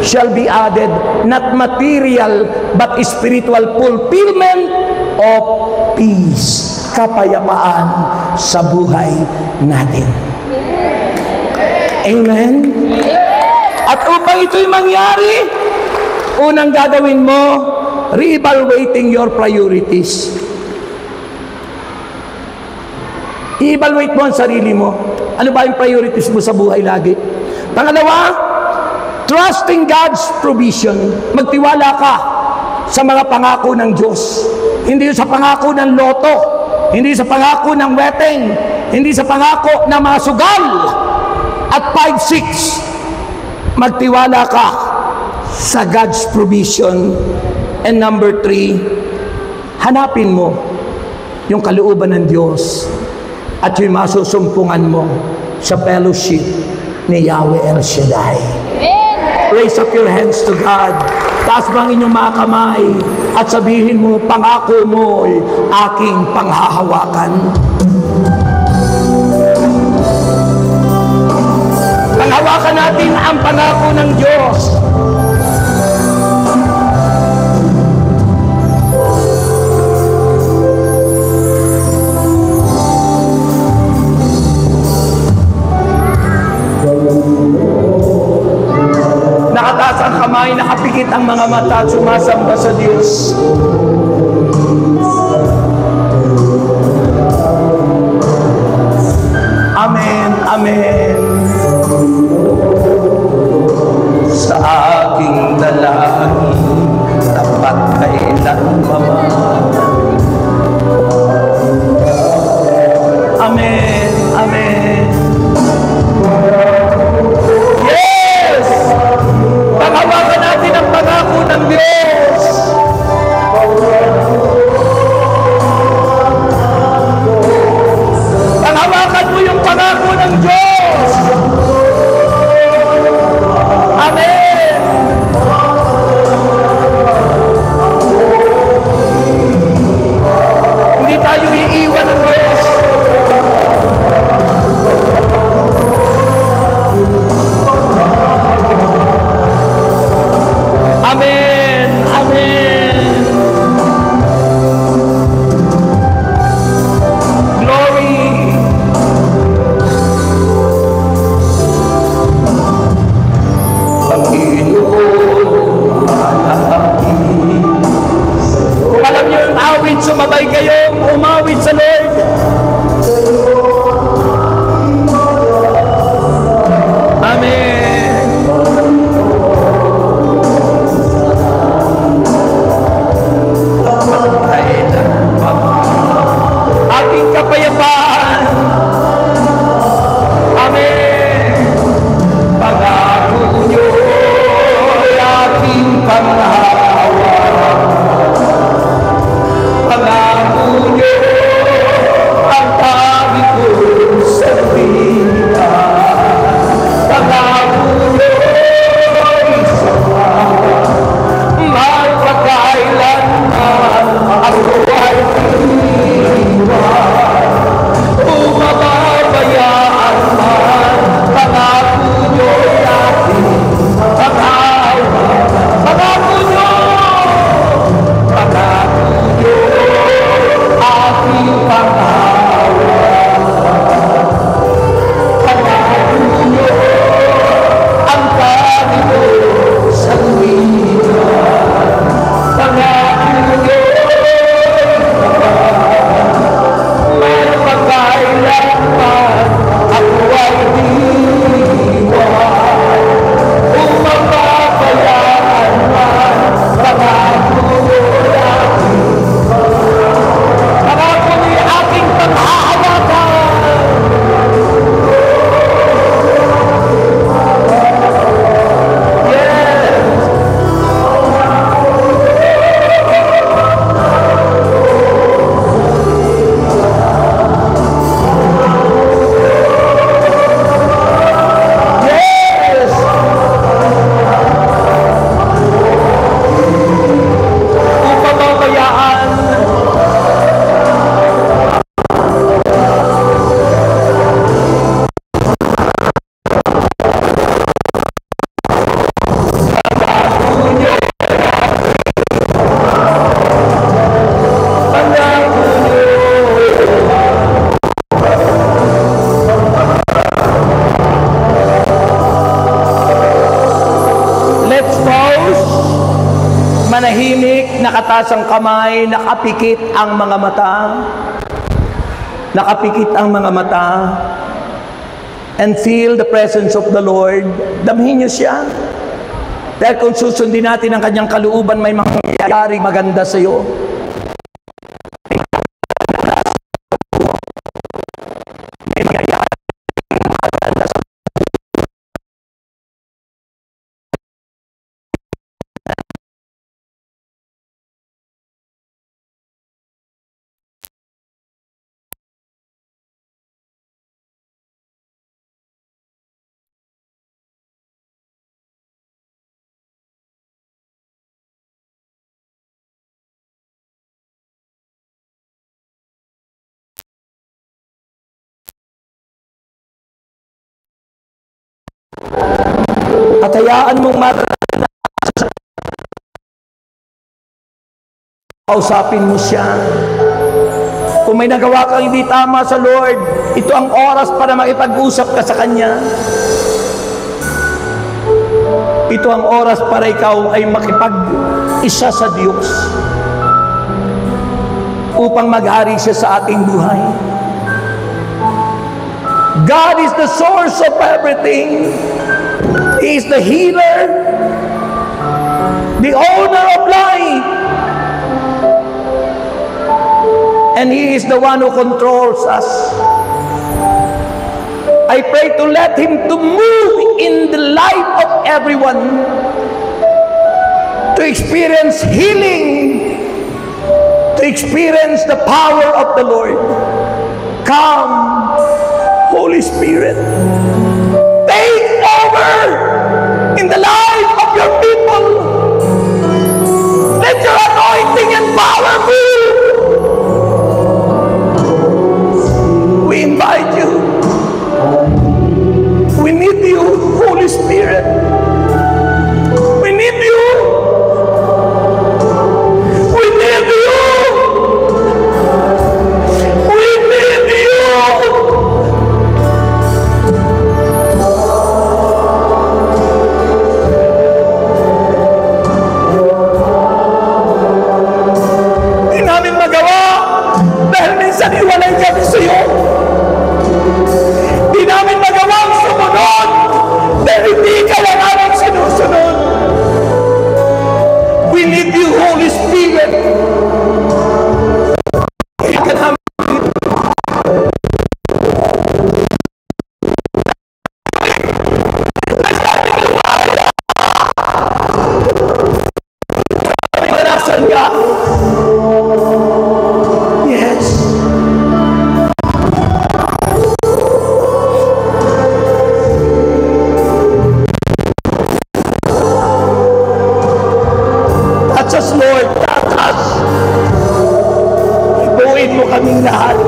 shall be added, not material but spiritual fulfillment of peace, kapayapaan sa buhay natin. Amen? At upang ito'y mangyari, unang gagawin mo, re-evaluating your priorities. I-evaluate mo ang sarili mo. Ano ba yung priorities mo sa buhay lagi? Pangalawa, trusting God's provision. Magtiwala ka sa mga pangako ng Diyos. Hindi sa pangako ng loto, hindi sa pangako ng wedding, hindi sa pangako ng mga sugal at 5-6. Magtiwala ka sa God's provision. And number 3, hanapin mo yung kalooban ng Diyos at yung masusumpungan mo sa fellowship ni Yahweh El Shaddai. Raise up your hands to God. Taas mo ang inyong mga kamay at sabihin mo, pangako mo ay aking panghahawakan. Panghawakan natin ang pangako ng Diyos. Nakataas ang kamay, nakapikit ang mga mata at sumasamba sa Diyos. Amen, amen. Sa aking dalangin, tapat kailanman. Amen, amen. Yes! Panghawakan natin ang pangako ng Diyos. Panghawakan mo yung pangako ng Diyos. Amen. Hindi tayo iiwan ng Diyos. Amen. Amen. Glory. Panginoon, manalangin. Kung alam niyo yung awit, sumabay kayo, umawit sa Lord. Amen. Aking kapayapaan. Amen. Pangako niyo ay aking panghahawakan. Pangako niyo ang tabi ko sa bitan. Pangako niyo ay sama. Magpakailanman ako ay umababayaan man, pangako niyo aking panghahawakan. Pangako niyo aking panghahawakan. Pangako niyo ang tabi ko sa tuwiran. Pangako niyo magpakailanman ako ay diwan. Umababayaan man, pangako niyo aking panghahawakan. Yes. Yes! Upababayaan. Let's pause. Manahimik, nakataas ang kamay, nakapikit ang mga mata. Nakapikit ang mga mata. and feel the presence of the Lord. Damhin niyo siya. Dahil kung susundin natin ang kanyang kalooban, may mangyayari maganda sa iyo. May mangyayari maganda sa iyo. At hayaan mong kausapin mo siya. Kung may nagawa kang hindi tama sa Lord, ito ang oras para makipag-usap ka sa Kanya. Ito ang oras para ikaw ay makipag-isa sa Diyos upang maghari siya sa ating buhay. God is the source of everything. He is the healer, the owner of life, and He is the one who controls us. I pray to let Him to move in the life of everyone, to experience healing, to experience the power of the Lord. Come, Holy Spirit, take over in the life of your people. Let your anointing and power move. We invite you. We need you, Holy Spirit. We need you. We need you. We need you. Minsan iwalay kami sa iyo. Di namin magawang sumunod dahil hindi ka lang aming sinusunod. We need you, Holy Spirit. Ika namin. Nasaan ka? Lord, tatas. Ibuin mo kaming lahat.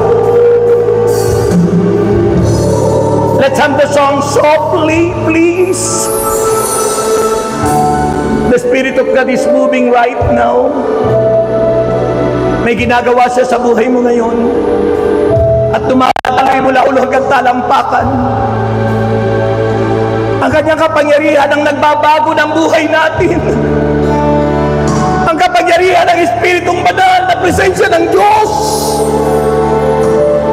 Let's have the song softly, please. The Spirit of God is moving right now. May ginagawa siya sa buhay mo ngayon. At tumatuloy mula ulo hanggang talampakan. Ang kanyang kapangyarihan ang nagbabago ng buhay natin. Ang kapangyarihan ng Espiritong Banal na presensya ng Diyos.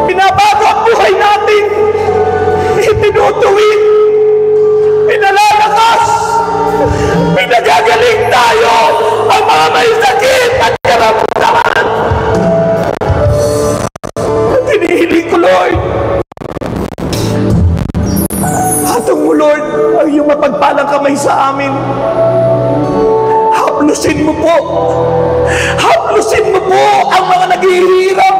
Pinabago ang buhay natin. Itinutuwid. Pinalalakas. Pinagagaling tayo ang mga may sakit at karamdaman. Tinihiling ko, Lord. Hatong mo, Lord, ang iyong mapagpalang kamay sa amin. Haplusin mo po. Haplusin mo po ang mga naghihirap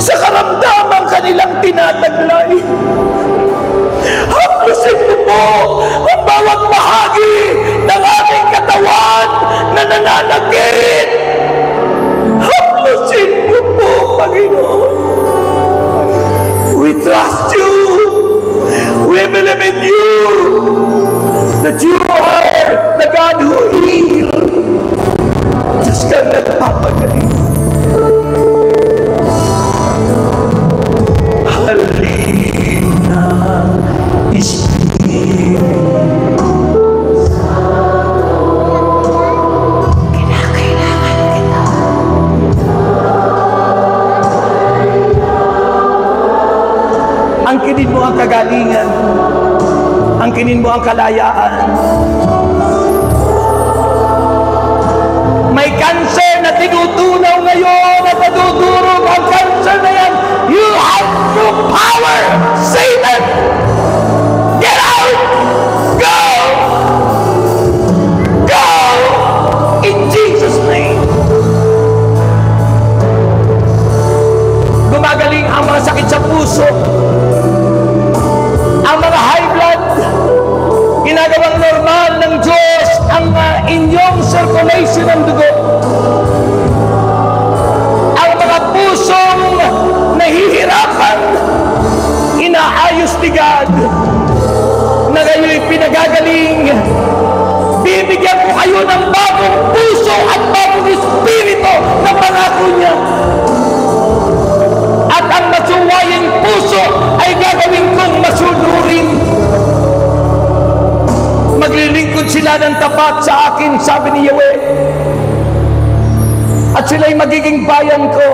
sa karamdamang kanilang tinataglay. Haplusin mo po ang bawat bahagi ng ating katawan na nananakit. Haplusin mo po, Panginoon. We trust you. We believe in you. That you are the God who heals. Diyos kang nagpapagaling. Halina, Espiritu. Kinakailangan kita. Angkinin mo ang kagalingan pansinin mo ang kalayaan. May cancer na tinutunaw ngayon at nadudurog ang cancer na yan. You have no power, Satan! Get out! Go! Go! In Jesus' name. Gumagaling ang mga sakit sa puso, ang mga high blood. Ginagawang normal ng Diyos ang inyong circulation ng dugo. Ang mga pusong nahihirapan, inaayos ni God na ngayon pinagagaling. Bibigyan ko kayo ng bagong puso at bagong espiritu na pangako niya. At ang masuwayang puso ay gagawin kong masunurin. Maglilingkod sila ng tapat sa akin, sabi ni Yahweh. At sila'y magiging bayan ko.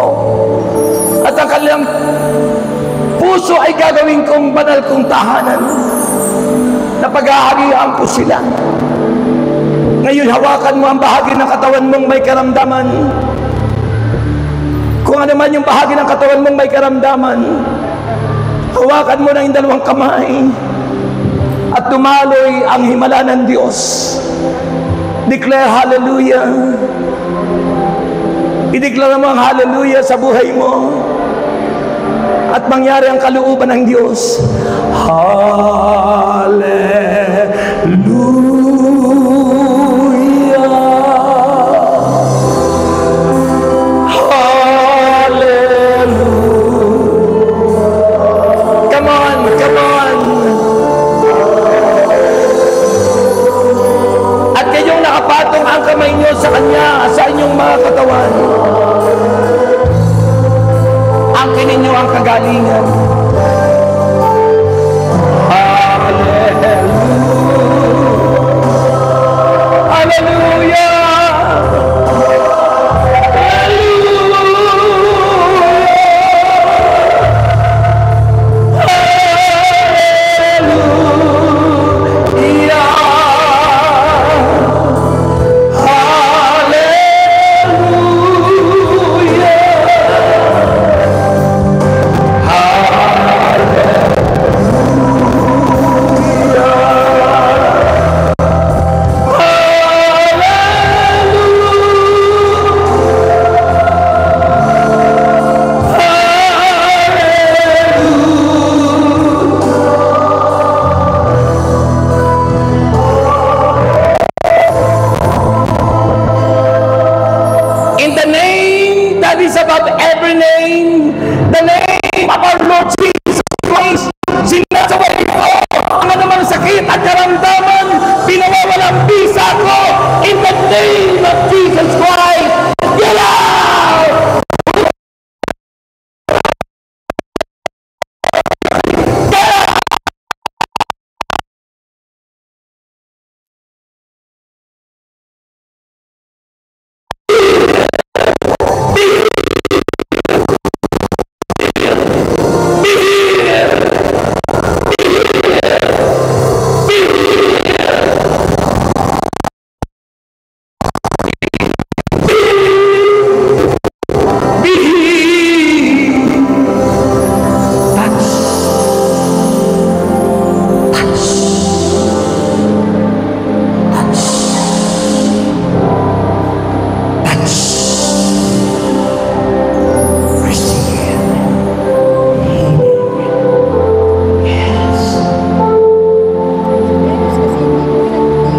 At ang kanilang puso ay gagawin kong banal kong tahanan. Na pag-aarihan ko sila. Ngayon, hawakan mo ang bahagi ng katawan mong may karamdaman. Kung ano man yung bahagi ng katawan mong may karamdaman, hawakan mo na yung dalawang kamay at dumaloy ang himala ng Diyos. Declare hallelujah. I-declare mo ang hallelujah sa buhay mo at mangyari ang kalooban ng Diyos. Hallelujah. Patong ang kamay niyo sa Kanya, sa inyong mga katawan. Angkin ninyo ang kagalingan. Hallelujah! Hallelujah!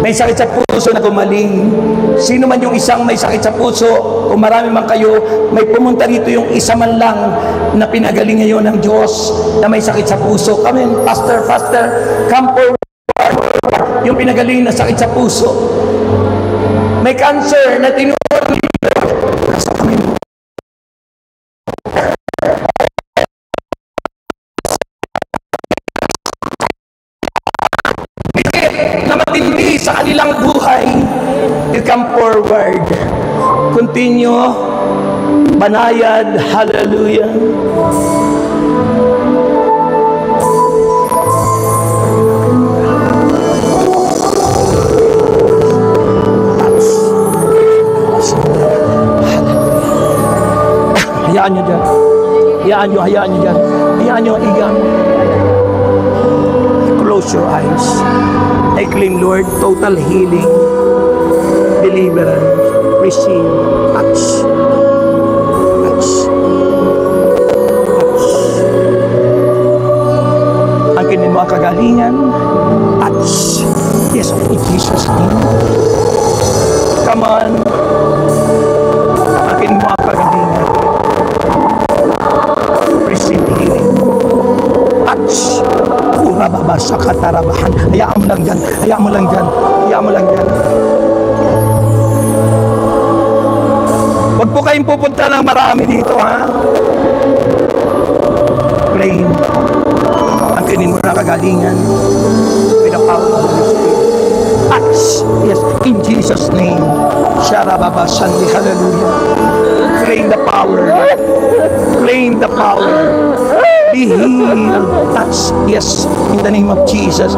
May sakit sa puso na gumaling. Sino man yung isang may sakit sa puso, kung marami man kayo, may pumunta dito yung isa man lang na pinagaling ngayon ng Diyos na may sakit sa puso. Come in, faster, come forward. Yung pinagaling na sakit sa puso. May cancer na tinuod. Na matindi sa kanilang buhay, you come forward. Continue. Banayad. Hallelujah. Hayaan nyo dyan. Hayaan nyo, igang. Close your eyes. I claim, Lord, total healing, deliverance, receive, touch. Touch. Touch. Ang kinin mo ang kagalingan, touch. Yes, in Jesus' name. Come on. Ang kinin mo ang kagalingan. Receive healing. Touch. Pura babasa katarabahan. Hayaan mo lang dyan. Hayaan mo lang dyan. Hayaan mo lang dyan. Huwag po kayong pupunta ng marami dito, ha? Plain. Ang kinin mo na kagalingan. With the power of the Holy Spirit. Touch. Yes, in Jesus' name. Sharababasandi. Hallelujah. Claim the power. Claim the power. Be healed. Touch. Yes, in the name of Jesus.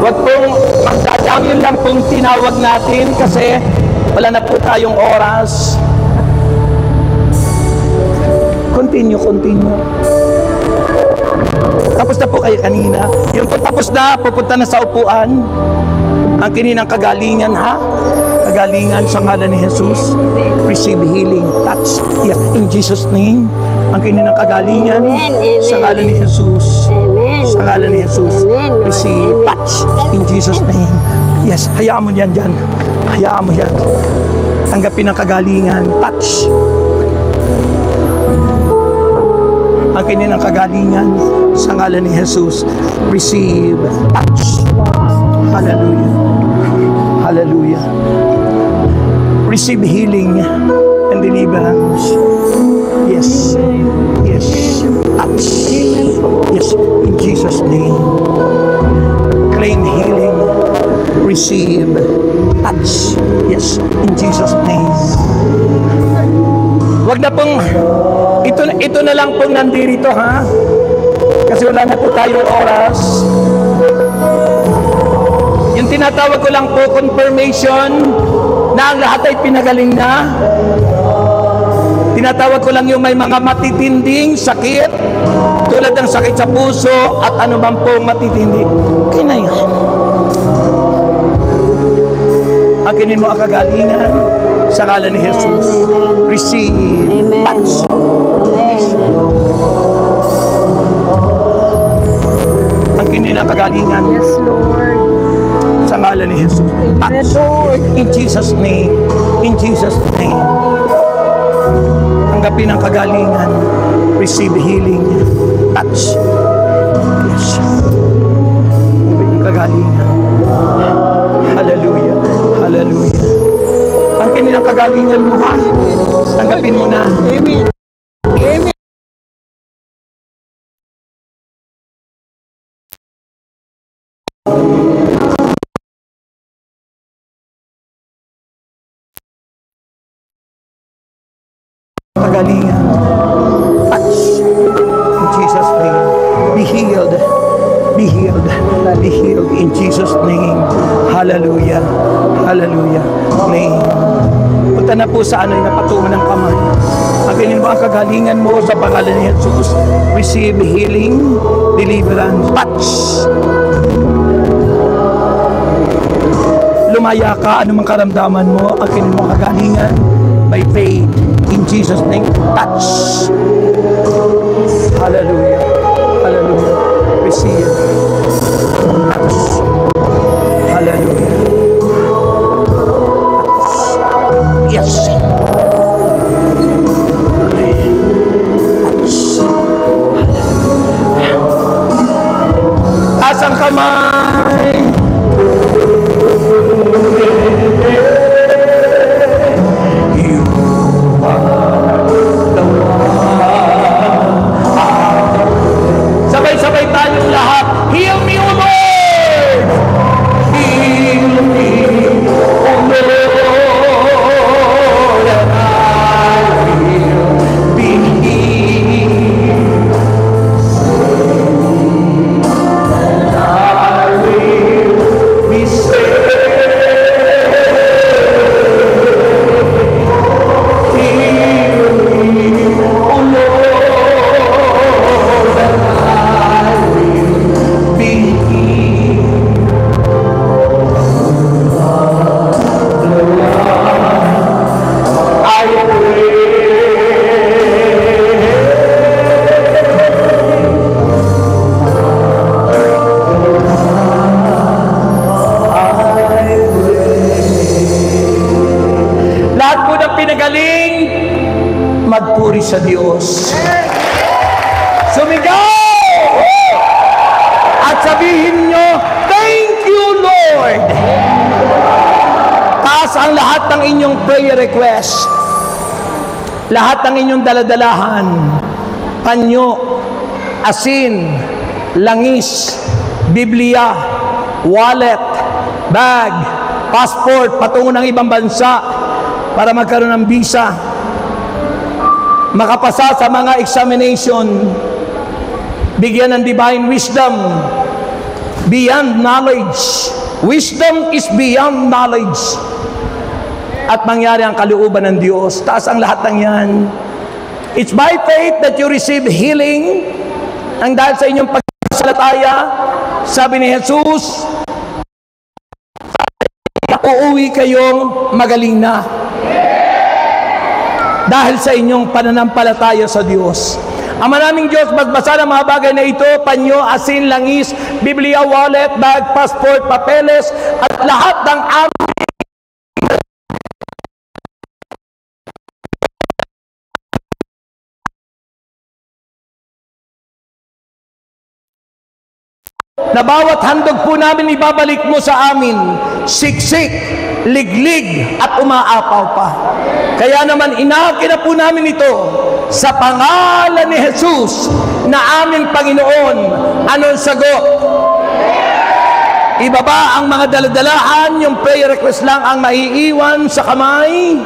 Wag pong magdadaming lang pong tinawag natin kasi wala na po tayong oras. Continue. Tapos na po kayo kanina. Yung tapos na, pupunta na sa upuan. Ang kininang kagalingan, ha? Kagalingan sa ngalan ni Jesus. Receive healing. Touch. Yes, in Jesus' name. Ang kininang kagalingan sa ngalan ni Jesus. Sa ngalan ni Jesus. Receive. Touch. In Jesus' name. Yes, hayaan mo yan dyan. Hayaan mo yan. Tanggapin ang kagalingan. Touch. Ang kininang kagalingan sa ngalan ni Jesus. Receive. Touch. Hallelujah. Hallelujah. Receive healing and deliverance. Yes. Yes. Touch. Yes. In Jesus' name. Claim healing. Receive. Touch. Yes. In Jesus' name. Wag na pong ito na lang pong nandirito, ha? Kasi wala na po tayong oras. Yung tinatawag ko lang po confirmation na ang lahat ay pinagaling na. Tinatawag ko lang yung may mga matitinding sakit tulad ng sakit sa puso at ano man po matitindi. Okay na yan. Akinin mo ang kagalingan sa ngalan ni Jesus. Receive. Touch. Akinin ang kagalingan. Yes, Lord. Sa ngalan ni Jesus. Touch. In Jesus' name. In Jesus' name. Tanggapin ang kagalingan. Receive healing. Touch. Yes. Tanggapin ang kagalingan. Hallelujah. Hallelujah. Ang kanilang kagalingan mo, ha? Tanggapin mo na. Amen. Amen. Kagalingan. Touch. In Jesus' name. Be healed. Be healed. Be healed in Jesus' name. Hallelujah. Hallelujah. Name. Punta na po sa ano'y napatungan ng kamay. Aginin mo ang kagalingan mo sa pangalan ni Jesus. Receive healing, deliverance, touch. Lumaya ka, anumang karamdaman mo, aginin mo ang kagalingan by faith. In Jesus' name, touch. Hallelujah. Hallelujah. Receive. Touch. Hallelujah. Touch. Yes. Touch. Asang kamay. You are the one. papuri sa Diyos. Sumigaw! At sabihin nyo, thank you, Lord! Taas ang lahat ng inyong prayer request. Lahat ng inyong daladalahan. Panyo, asin, langis, Biblia, wallet, bag, passport, patungo ng ibang bansa para magkaroon ng visa, makapasa sa mga examination, bigyan ng divine wisdom, beyond knowledge. Wisdom is beyond knowledge. At mangyari ang kalooban ng Diyos. Taas ang lahat ng yan. It's by faith that you receive healing. Ang dahil sa inyong pagsasalataya, sabi ni Jesus, uuwi kayong magaling na. Dahil sa inyong pananampalataya sa Diyos. Ama naming Diyos, magbasa ng mga bagay na ito, panyo, asin, langis, Biblia, wallet, bag, passport, papeles, at lahat ng aming na bawat handog po namin ibabalik mo sa amin, siksik, liglig, at umaapaw pa. Kaya naman inakin na po namin ito sa pangalan ni Jesus na aming Panginoon. Anong sagot? Ibaba ang mga daladalahan, yung prayer request lang ang maiiwan sa kamay.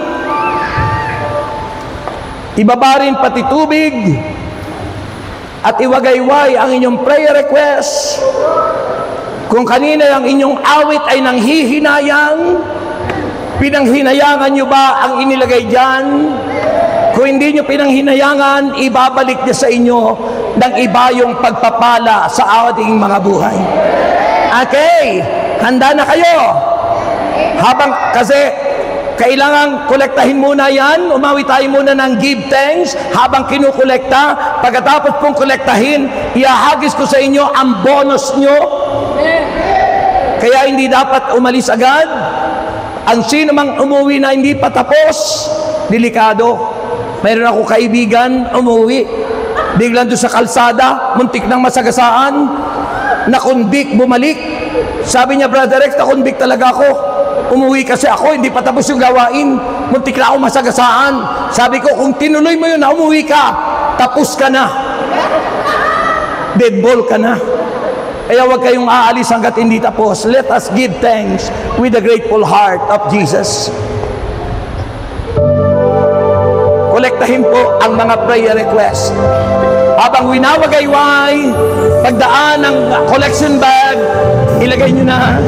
Ibaba rin pati tubig. At iwagayway ang inyong prayer request. Kung kanina ang inyong awit ay nanghihinayang, pinanghinayangan nyo ba ang inilagay dyan? Kung hindi nyo pinanghinayangan, ibabalik niya sa inyo ng iba yung pagpapala sa ating mga buhay. Okay, handa na kayo? Kasi kailangan kolektahin muna yan. Umawi tayo muna ng give thanks habang kinukolekta. Pagkatapos pong kolektahin, ihahagis ko sa inyo ang bonus nyo. Kaya hindi dapat umalis agad. Ang sino mang umuwi na hindi pa tapos, delikado. Mayroon ako kaibigan, umuwi. Biglang doon sa kalsada, muntik ng masagasaan. Nakundik, bumalik. Sabi niya, Brother Rex, nakundik talaga ako. Umuwi kasi ako, hindi pa tapos yung gawain. Muntik na ako masagasaan. Sabi ko, kung tinuloy mo yun na umuwi ka, tapos ka na. Dead ball ka na. Kaya huwag kayong aalis hanggat hindi tapos. Let us give thanks with a grateful heart of Jesus. Kolektahin po ang mga prayer request. Habang winawagayway, pagdaan ng collection bag, ilagay nyo na.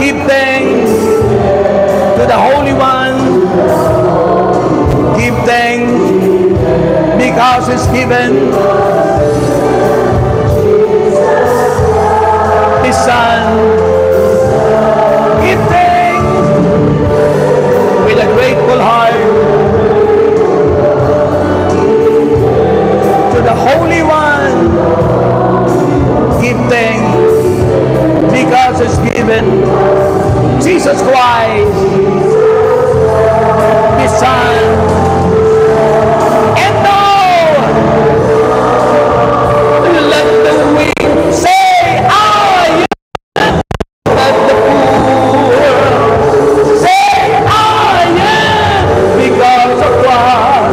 Give thanks to the Holy One. Give thanks because it's given His Son. Give thanks with a grateful heart to the Holy One. Give thanks because it's given Jesus Christ, His Son. And now, let the weak say, I am. Let the poor say, I am, because of what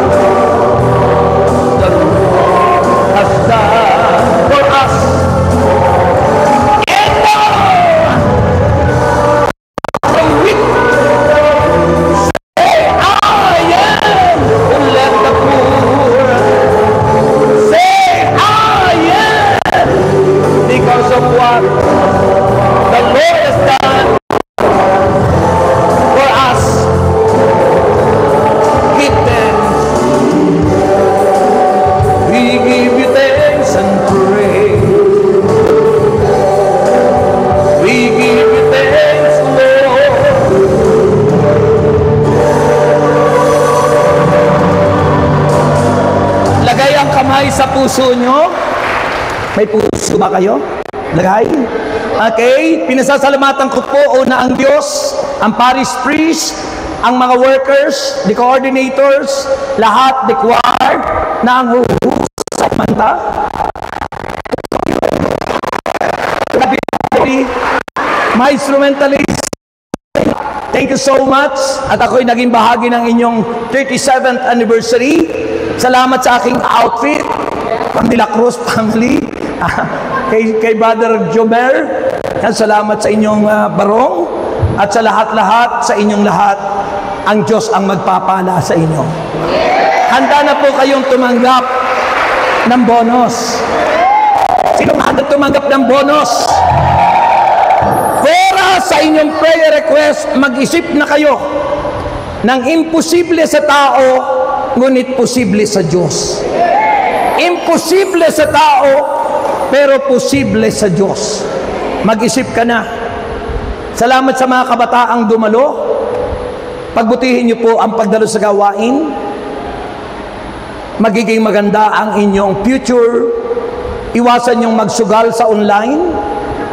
the Lord has done for us. Sa puso nyo, may puso ba kayo? Lagay? Okay, pinasasalamatan ko po una ang Diyos, ang parish priest, ang mga workers, the coordinators, lahat, the choir, na ang huhusay manta. My instrumentalist, thank you so much. At ako'y naging bahagi ng inyong 37th anniversary. Salamat sa aking outfit, from De La Cruz family, kay Brother Jomer. Salamat sa inyong barong. At sa lahat-lahat, sa inyong lahat, ang Diyos ang magpapala sa inyo. Handa na po kayong tumanggap ng bonus. Sino handa tumanggap ng bonus? Para sa inyong prayer request, mag-isip na kayo ng imposible sa tao, ngunit posible sa Diyos. Imposible sa tao, pero posible sa Diyos. Mag-isip ka na. Salamat sa mga kabataang dumalo. Pagbutihin niyo po ang pagdalo sa gawain. Magiging maganda ang inyong future. Iwasan niyong magsugal sa online.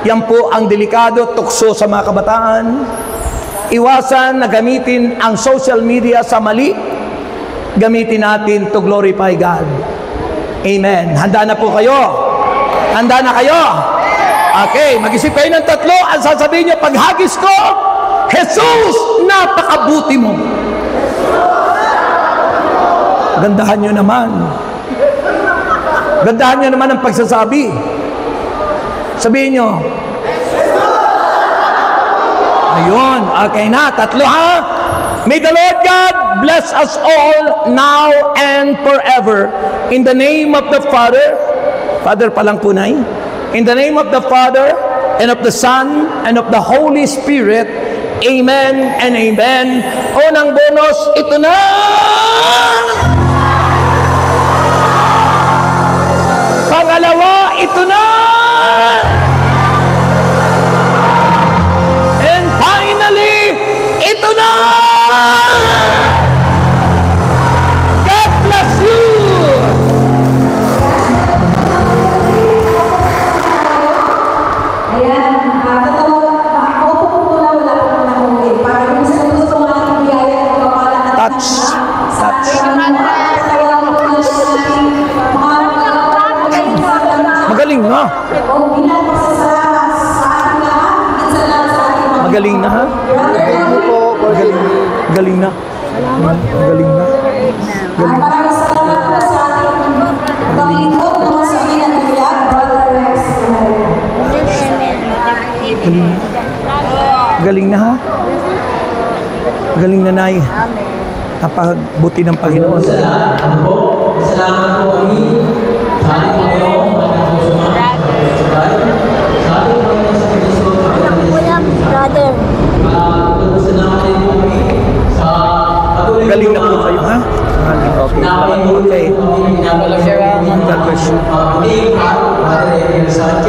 Yan po ang delikado, tukso sa mga kabataan. Iwasan na gamitin ang social media sa mali. Gamitin natin to glorify God. Amen. Handa na po kayo? Handa na kayo? Okay, mag-isip kayo ng tatlo. Ang sasabihin niyo, paghagis ko, Jesus, napakabuti mo. Gandahan niyo naman. Gandahan niyo naman ang pagsasabi. Sabihin nyo. Ayun. Okay na. Tatlo ha. May the Lord God bless us all now and forever. In the name of the Father. Father palang punay. In the name of the Father and of the Son and of the Holy Spirit. Amen and amen. Unang bonus, ito na! Pangalawa, ito na! And finally, ito na! God bless you! Ayan, ako po muna wala po na huli. Para kung sa gusto ng ating biyaya at kapala at Touch. Magaling na. Magaling na ha? Magaling na. Magaling na. Maraming salamat po sa ating paglingkod naman sa amin at biyag, Brother Rex. Galing na ha? Galing na, Nay. Napagbuti ng Panginoon. Salamat po kami. Sabi po kayo, Brother. Galing na po kayo, ha? Okay. Okay. God bless you.